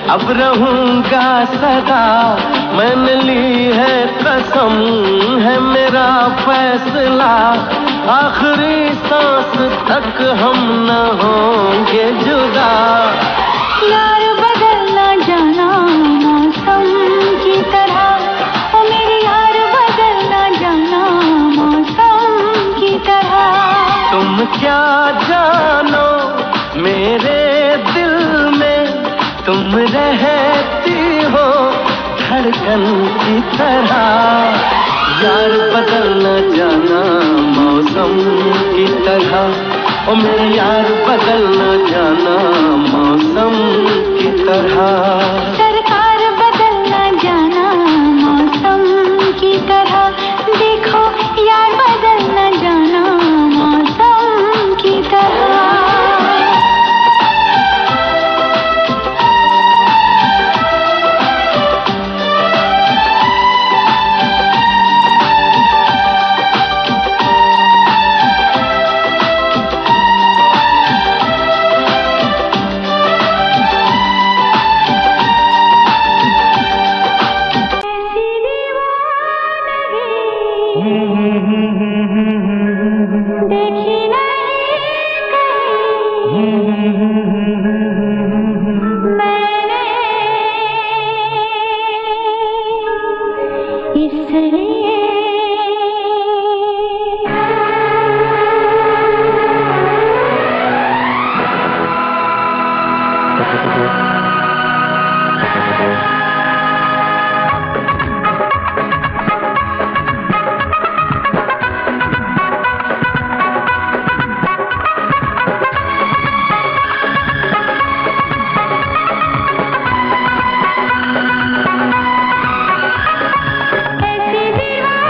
[SPEAKER 1] अब रहूंगा सदा मैंने ली है कसम, है मेरा फैसला, आखिरी सांस तक हम न होंगे जुदा।
[SPEAKER 2] यार बदलना जाना मौसम की तरह, ओ मेरे यार बदलना जाना मौसम की तरह।
[SPEAKER 1] तुम क्या जानो मेरे दिल में, तुम रहती हो धड़कन की तरह। यार बदलना जाना मौसम की तरह, ओ मेरे यार बदलना जाना मौसम की तरह।
[SPEAKER 2] सरकार बदलना जाना मौसम की तरह, देखो यार बदलना जाना मौसम की तरह। देखी नहीं कहीं मैंने इसलिए। ऐसी दीवार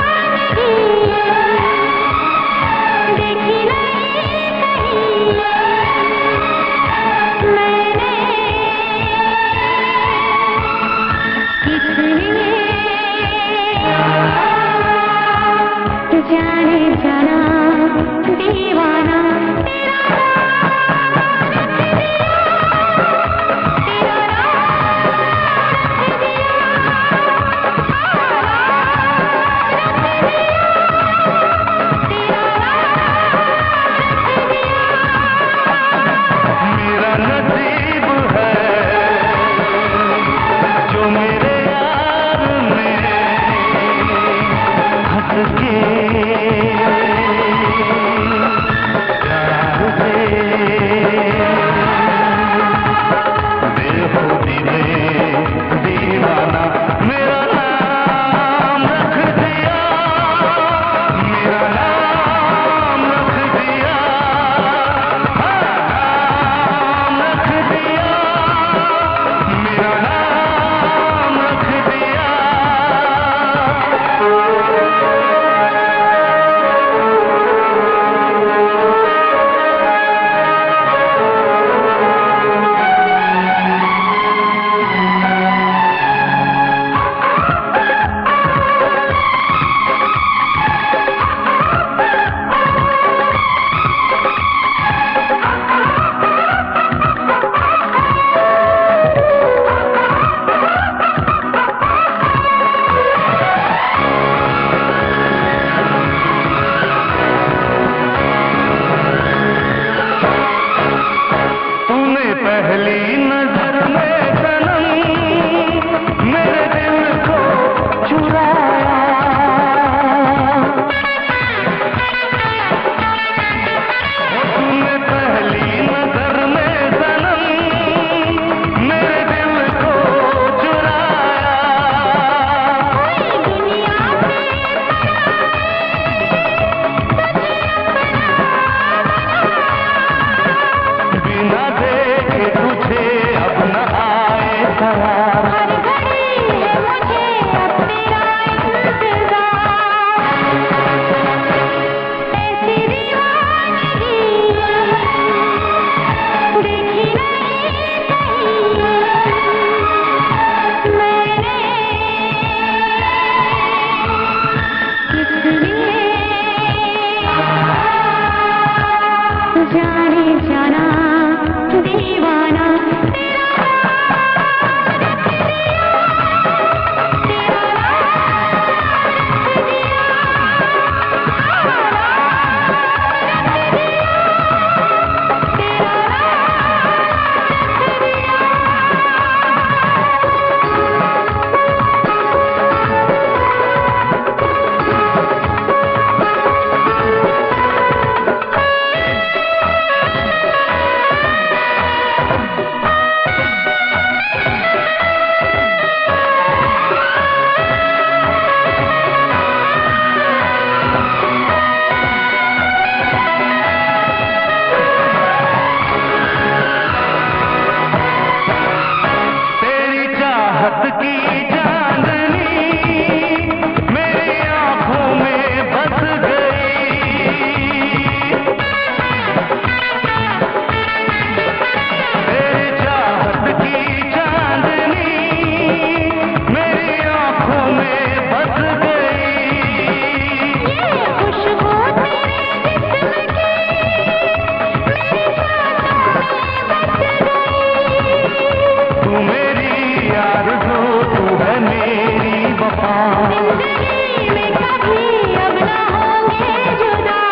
[SPEAKER 2] जिंदगी में कभी अब ना होंगे जुदा,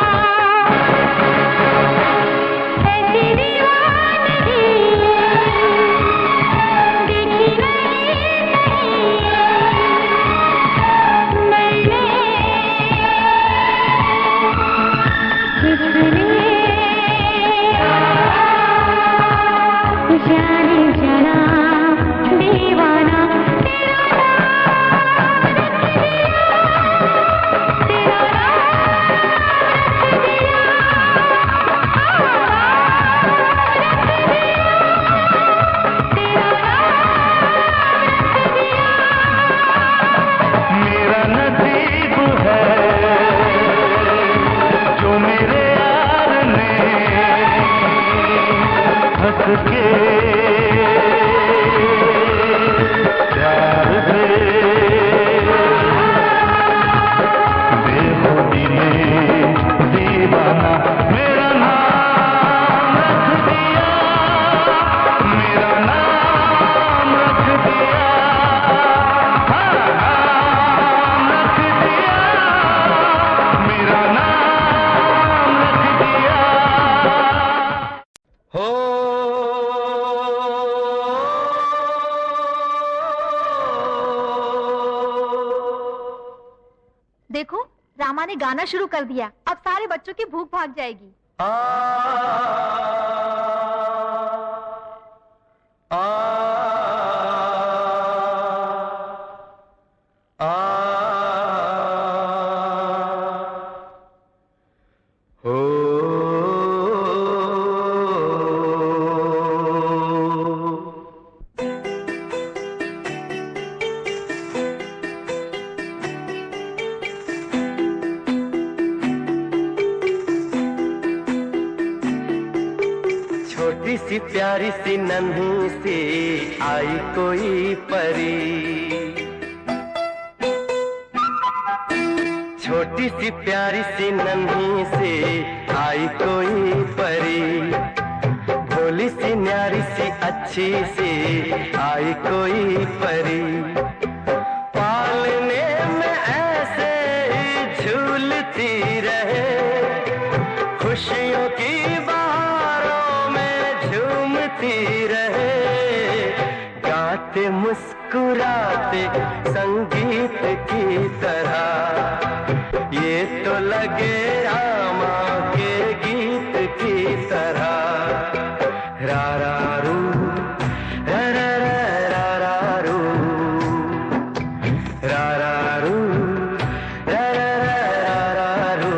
[SPEAKER 2] ऐसी दीवानगी देखी नहीं मैंने, किसने जाने जाना दीवाना तेरा नाम रख दिया, तेरा नाम रख दिया, तेरा नाम रख दिया।
[SPEAKER 1] मेरा नसीब है जो मेरे यार ने हंस के प्यार से बेखुदी में दीवाना मेरा नाम रख दिया, मेरा नाम रख दिया, हाँ, नाम रख दिया, मेरा नाम रख दिया। हो
[SPEAKER 4] देखो रामा ने गाना शुरू कर दिया, अब सारे बच्चों की भूख भाग जाएगी।
[SPEAKER 1] आ आ आ हो छोटी सी प्यारी सी नन्ही सी आई कोई परी, छोटी सी प्यारी सी नन्ही सी आई कोई परी, भोली सी न्यारी सी अच्छी सी आई कोई परी, पालने में ऐसे ही झूलती रहे, खुशियों की बहारों में झूमती रहे, गाते मुस्कुराते संगीत की तरह, ये तो लगे रामा के गीत की तरह। रा रा रू रा रा रा रा रू, रा रा रू रा रा रा रू।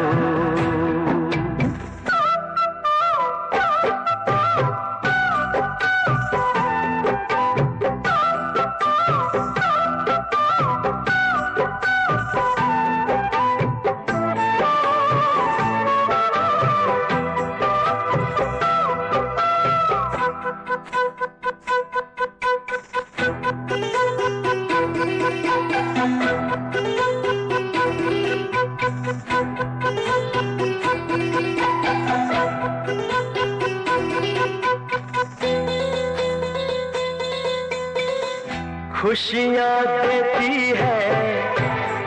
[SPEAKER 1] खुशियाँ देती है,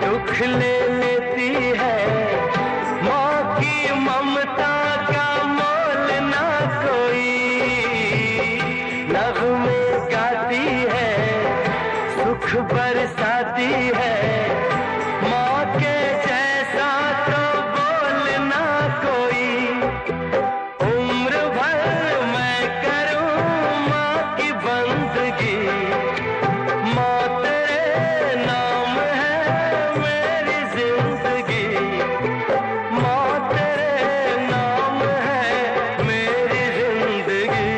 [SPEAKER 1] दुख ले लेती है, माँ की ममता का मोल ना कोई, नगमे गाती है, सुख बरसाती है, माँ के जैसा तो बोल ना कोई, उम्र भर मैं करूँ माँ की बंदगी, माँ तेरे नाम है मेरी जिंदगी, माँ तेरे नाम है मेरी जिंदगी,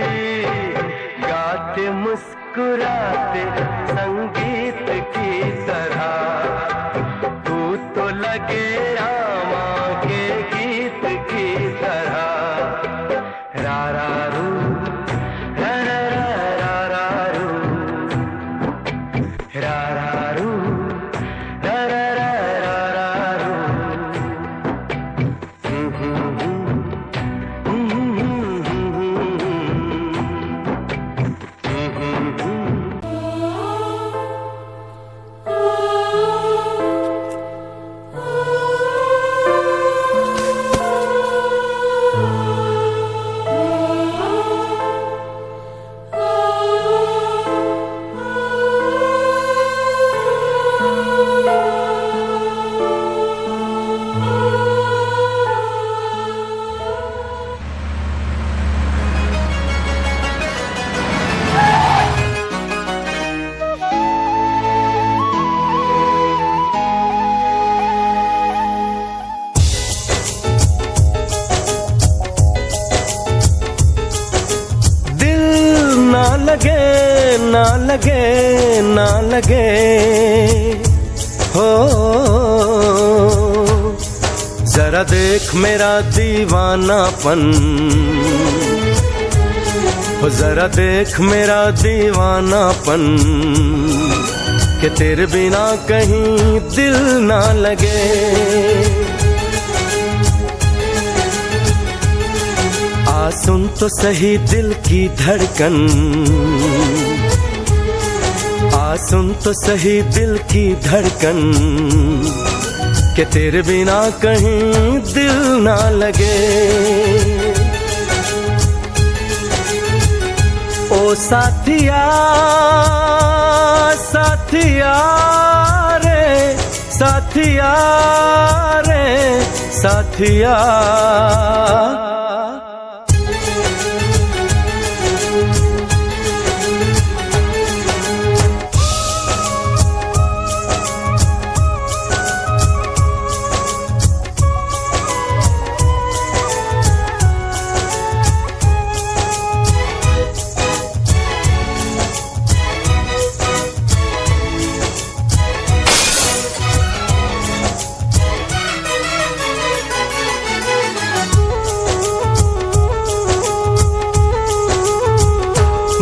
[SPEAKER 1] गाते मुस्कुराते संगीत की तरह, तू तो लगे रामा के गीत की तरह। रा रा रू रा रा रा रा रू, रा रा रू रा रा रा रा रू। लगे ना लगे हो, जरा देख मेरा दीवानापन, हो जरा देख मेरा दीवानापन, कि तेरे बिना कहीं दिल ना लगे। आ सुन तो सही दिल की धड़कन, आ सुन तो सही दिल की धड़कन, कि तेरे बिना कहीं दिल ना लगे। ओ साथिया साथिया रे, साथिया रे साथिया,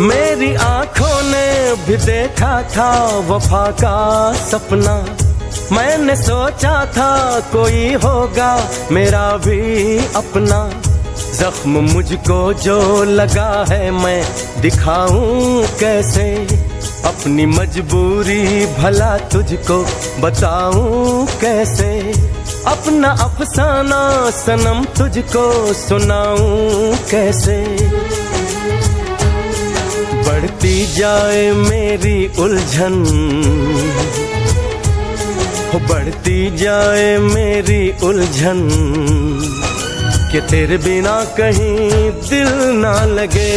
[SPEAKER 1] मेरी आंखों ने भी देखा था वफा का सपना, मैंने सोचा था कोई होगा मेरा भी अपना। जख्म मुझको जो लगा है मैं दिखाऊं कैसे, अपनी मजबूरी भला तुझको बताऊं कैसे, अपना अफसाना सनम तुझको सुनाऊं कैसे। बढ़ती जाए मेरी उलझन, हो बढ़ती जाए मेरी उलझन, कि तेरे बिना कहीं दिल ना लगे।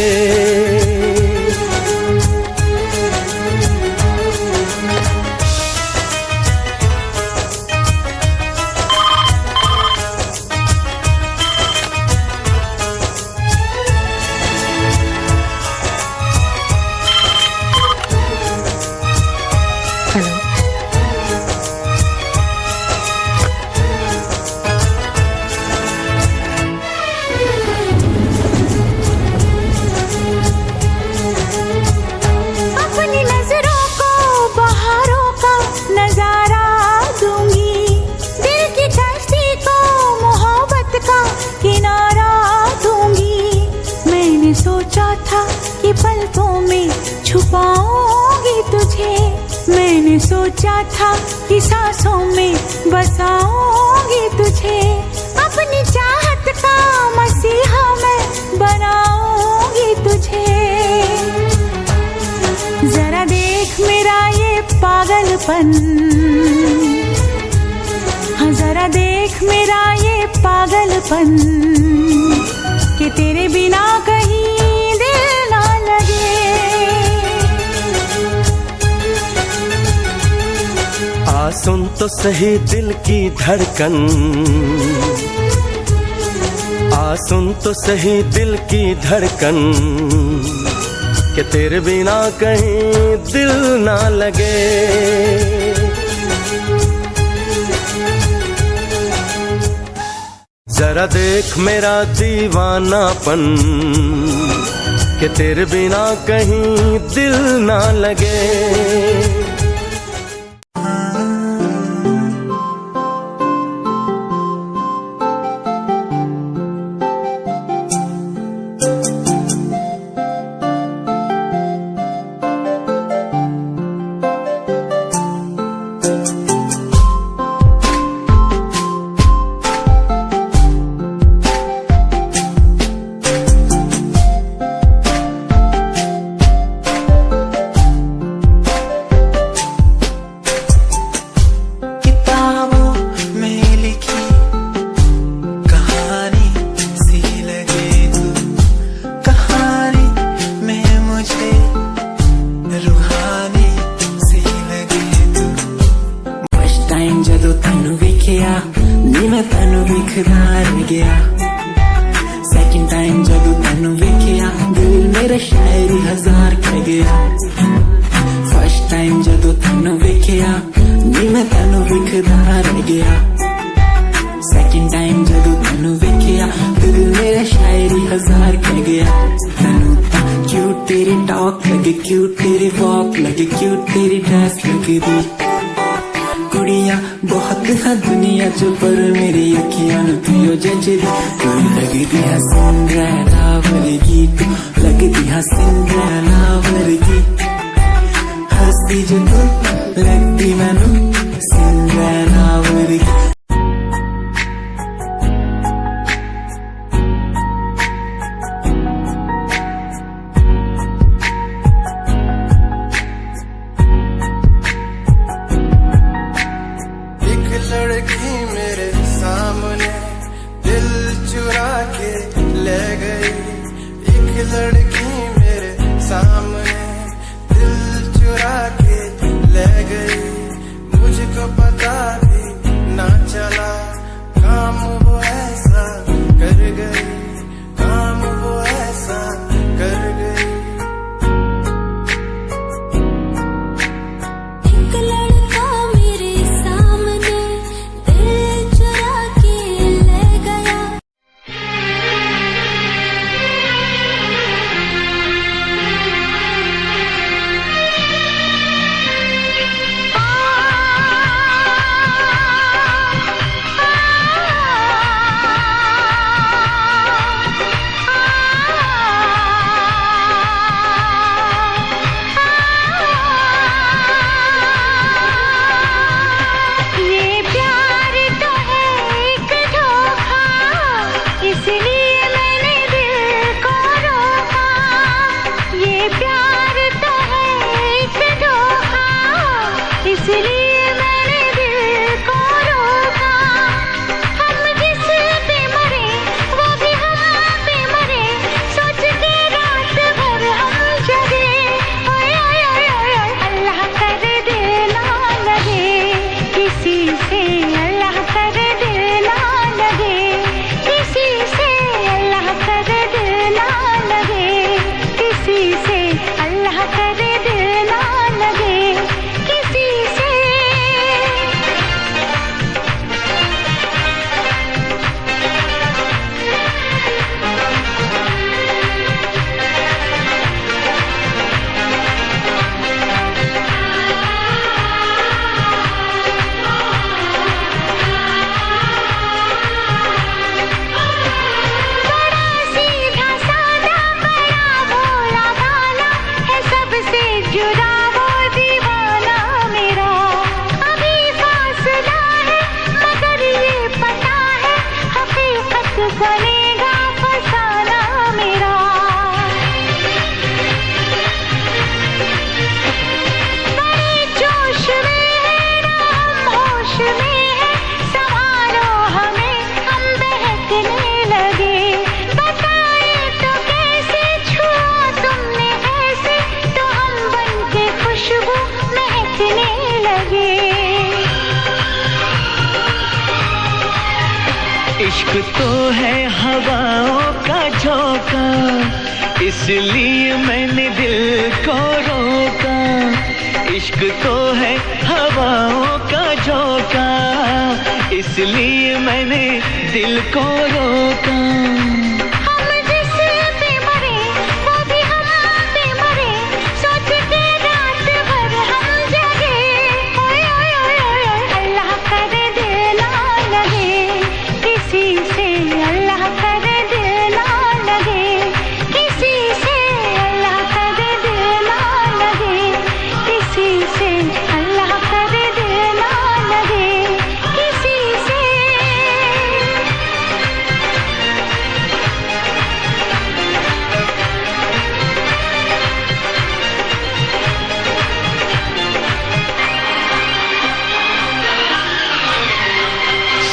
[SPEAKER 2] सोचा था कि पलकों में छुपाऊंगी तुझे, मैंने सोचा था कि सांसों में बसाऊंगी तुझे, अपनी चाहत का मसीहा मैं बनाऊंगी तुझे। जरा देख मेरा ये पागलपन, हाँ जरा देख मेरा ये पागलपन, कि तेरे बिना कहीं दिल ना लगे।
[SPEAKER 1] आ सुन तो सही दिल की धड़कन, आ सुन तो सही दिल की धड़कन, कि तेरे बिना कहीं दिल ना लगे। जरा देख मेरा दीवानापन, कि तेरे बिना कहीं दिल ना लगे।
[SPEAKER 3] सेकंड टाइम जब तैनू वेखिया दिल मेरे शायरी हजार कह गया। टाइम जदों तैनूं वेखिया नी मैं तैनूं वेखदा रह गया सेकंड टाइम जदों तैनूं वेखिया दिल मेरा शायरी हजार कह गया तैनूं तां क्यूट तेरी टॉक लगे क्यूट तेरी वॉक लगे क्यूट तेरी ड्रेस लगदी कुड़ियां बहुत है दुनिया च पर मेरी अखियां नूं तू जचदी तू लगदी है सिंड्रेला वर्गी तू लगदी है सिंड्रेला वर्गी हंसदी जो तू लगदी मैनू सिंड्रेला वर्गी
[SPEAKER 5] लड़की मेरे सामने दिल चुरा के ले गई एक लड़की मेरे सामने दिल चुरा के ले गई मुझको पता भी ना चला काम वो ऐसा कर गई काम वो ऐसा कर गई
[SPEAKER 2] एक लड़का मेरे सामने दिल चुरा के ले गया ये प्यार तो है एक धोखा इसलिए मैंने दिल को रोका ये प्यार तो है एक धोखा इसलिए मैंने दिल को रोका हम जिस पे मरे वो भी हम पे मरे सोच के रात भर हम जगे ओए ओए ओए ओए अल्लाह कर दिल ना लगे किसी से अल्लाह कर दिल ना लगे किसी से अल्लाह कर दिल ना लगे किसी से अल्लाह कर दिल ना लगे किसी से बड़ा सीधा सादा बड़ा भोला भाला है सबसे जुदा वो दीवाना मेरा अभी फासला है मगर ये पता है हकीकत बनेगा फसाना मेरा बड़े जोश में है ना हम होश में है संभालो हमें हम बहकने लगे बताए तो कैसे छुआ तुमने ऐसे तो हम बन के खुशबू महकने लगे
[SPEAKER 1] इश्क तो है हवाओं का झोंका इसलिए मैंने दिल को रोका इश्क तो है हवाओं का झोंका इसलिए मैंने दिल को रोका
[SPEAKER 2] हम जिस पे मरे वो भी हम पे मरे सोच के रात भर हम जगे ओए ओए ओए ओए अल्लाह कर दिल ना लगे किसी से अल्लाह कर दिल ना लगे किसी से अल्लाह कर दिल ना लगे किसी से अल्लाह कर दिल ना लगे किसी से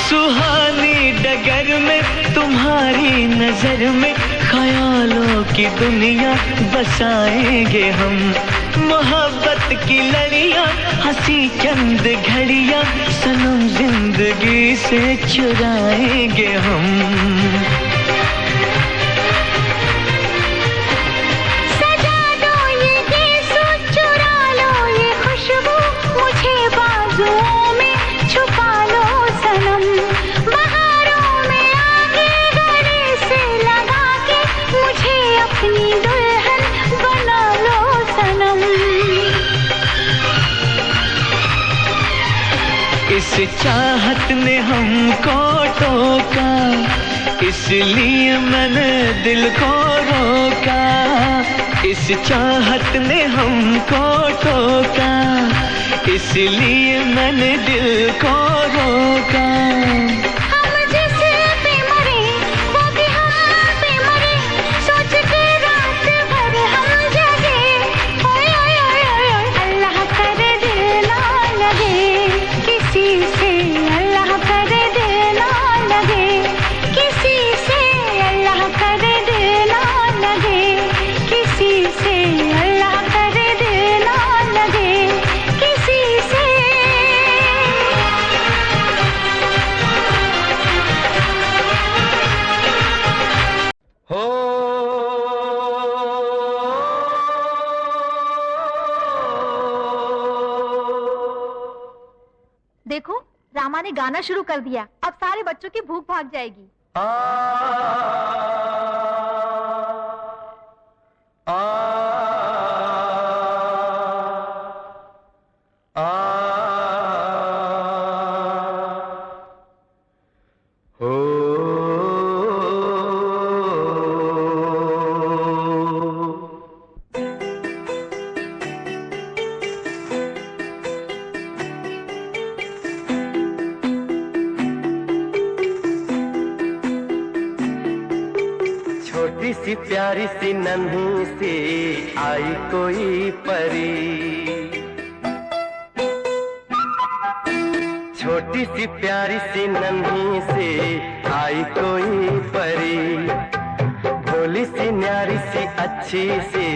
[SPEAKER 1] सुहानी डगर में तुम्हारी नजर में ख्यालों की दुनिया बसाएंगे हम मोहब्बत की लड़ियां हंसी चंद घड़ियां सनम जिंदगी से चुराएंगे हम
[SPEAKER 2] सजा दो ये गीत चुरा लो ये खुश
[SPEAKER 1] इस चाहत ने हमको टोका, इसलिए मैंने दिल को रोका। इस चाहत ने हमको टोका, इसलिए मैंने दिल को रोका।
[SPEAKER 2] हम जैसे पे मरे वो भी हम पे मरे, सोच के रात भर हम जगे। ओए ओए ओए ओए अल्लाह करे दिल ना लगे किसी से, अल्लाह करे दिल ना लगे किसी से, अल्लाह करे दिल ना लगे किसी से, अल्लाह करे दिल ना लगे किसी से।
[SPEAKER 1] हो
[SPEAKER 4] देखो रामा ने गाना शुरू कर दिया, अब सारे बच्चों की भूख भाग जाएगी।
[SPEAKER 1] छोटी सी प्यारी सी नन्ही सी आई कोई परी, छोटी सी प्यारी सी नन्ही सी आई कोई परी, भोली सी न्यारी सी अच्छी सी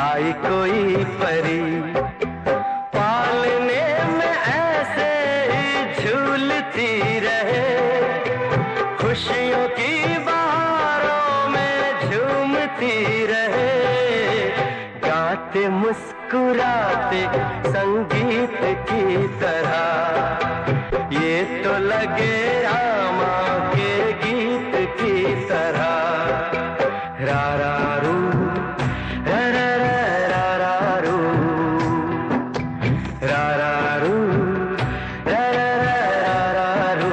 [SPEAKER 1] आई कोई परी। पालने में ऐसे ही झूलती रहे, खुशियों की रहे, गाते मुस्कुराते संगीत की तरह, ये तो लगे रामा के गीत की तरह। रा रा रू रा रा रा रा रू, रा रा रू रा रा रा रू।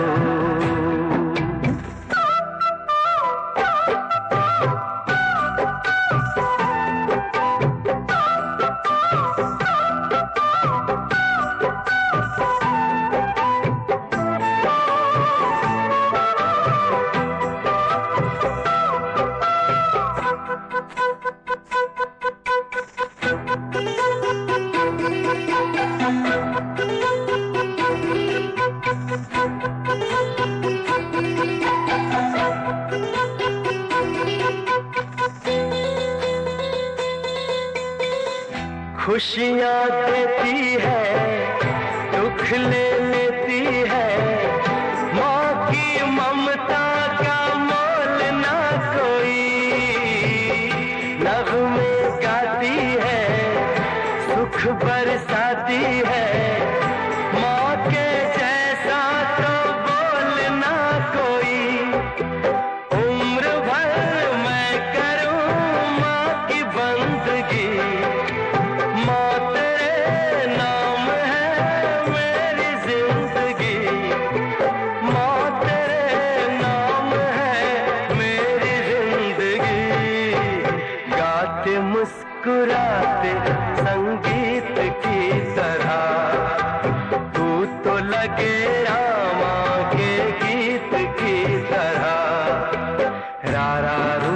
[SPEAKER 1] खुशियाँ देती है, दुख ले लेती है, माँ की ममता का मोल ना कोई। नगमे गाती है, सुख बरसाती है, माँ के जैसा तो बोल ना कोई। उम्र भर मैं करूँ माँ की बंदगी, मुस्कुराते संगीत की तरह, तू तो लगे रामा के गीत की तरह। रा रा रू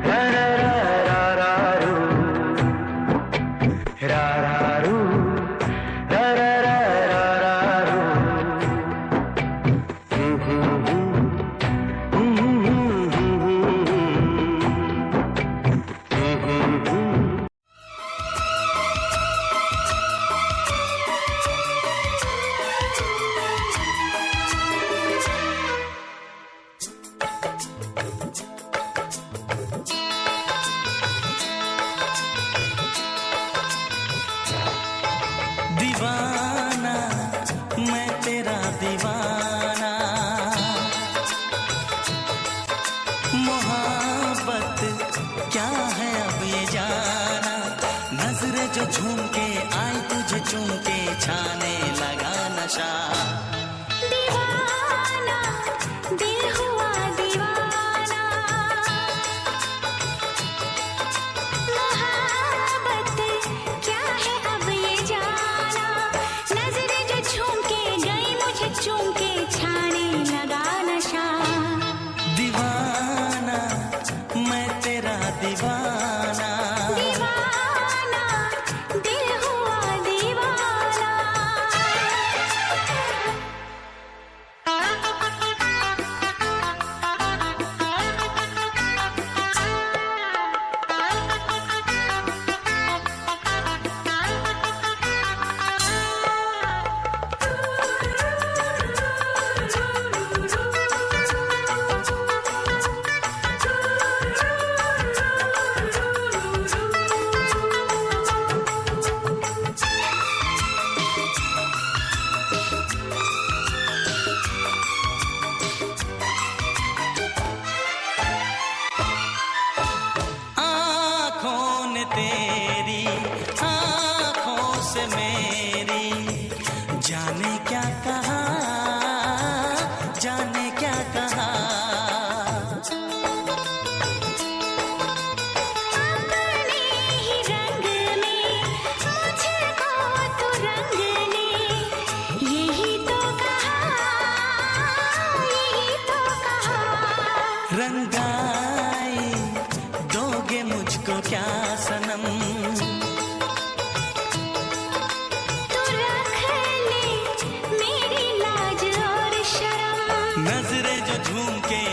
[SPEAKER 1] रा रा रा रा रू, रा रा रू रा रा रा रा रू।
[SPEAKER 3] दीवाना मैं तेरा दीवाना, मोहब्बत क्या है अब ये जाना। नजरें जो झूम के आई तुझे चूम के छाने लगा नशा।
[SPEAKER 2] दीवाना दिल हुआ दीवाना, मोहब्बत क्या है अब ये जाना। नजरें जो झूम के गई मुझे चूम के छाने लगा नशा।
[SPEAKER 3] दीवाना मैं तेरा दीवाना,
[SPEAKER 2] दीवाना दिल हुआ दीवाना।
[SPEAKER 3] आँखों ने तेरी आँखों से मेरी जाने क्या कहा, जाने क्या कहा।
[SPEAKER 2] अपने ही रंग में मुझको तू रंग ने, यही तो कहा, यही तो कहा।
[SPEAKER 3] रंगाई दोगे मुझको क्या सनम,
[SPEAKER 2] तू रख ले मेरी लाज और शर्म।
[SPEAKER 3] नजरें जो झूम के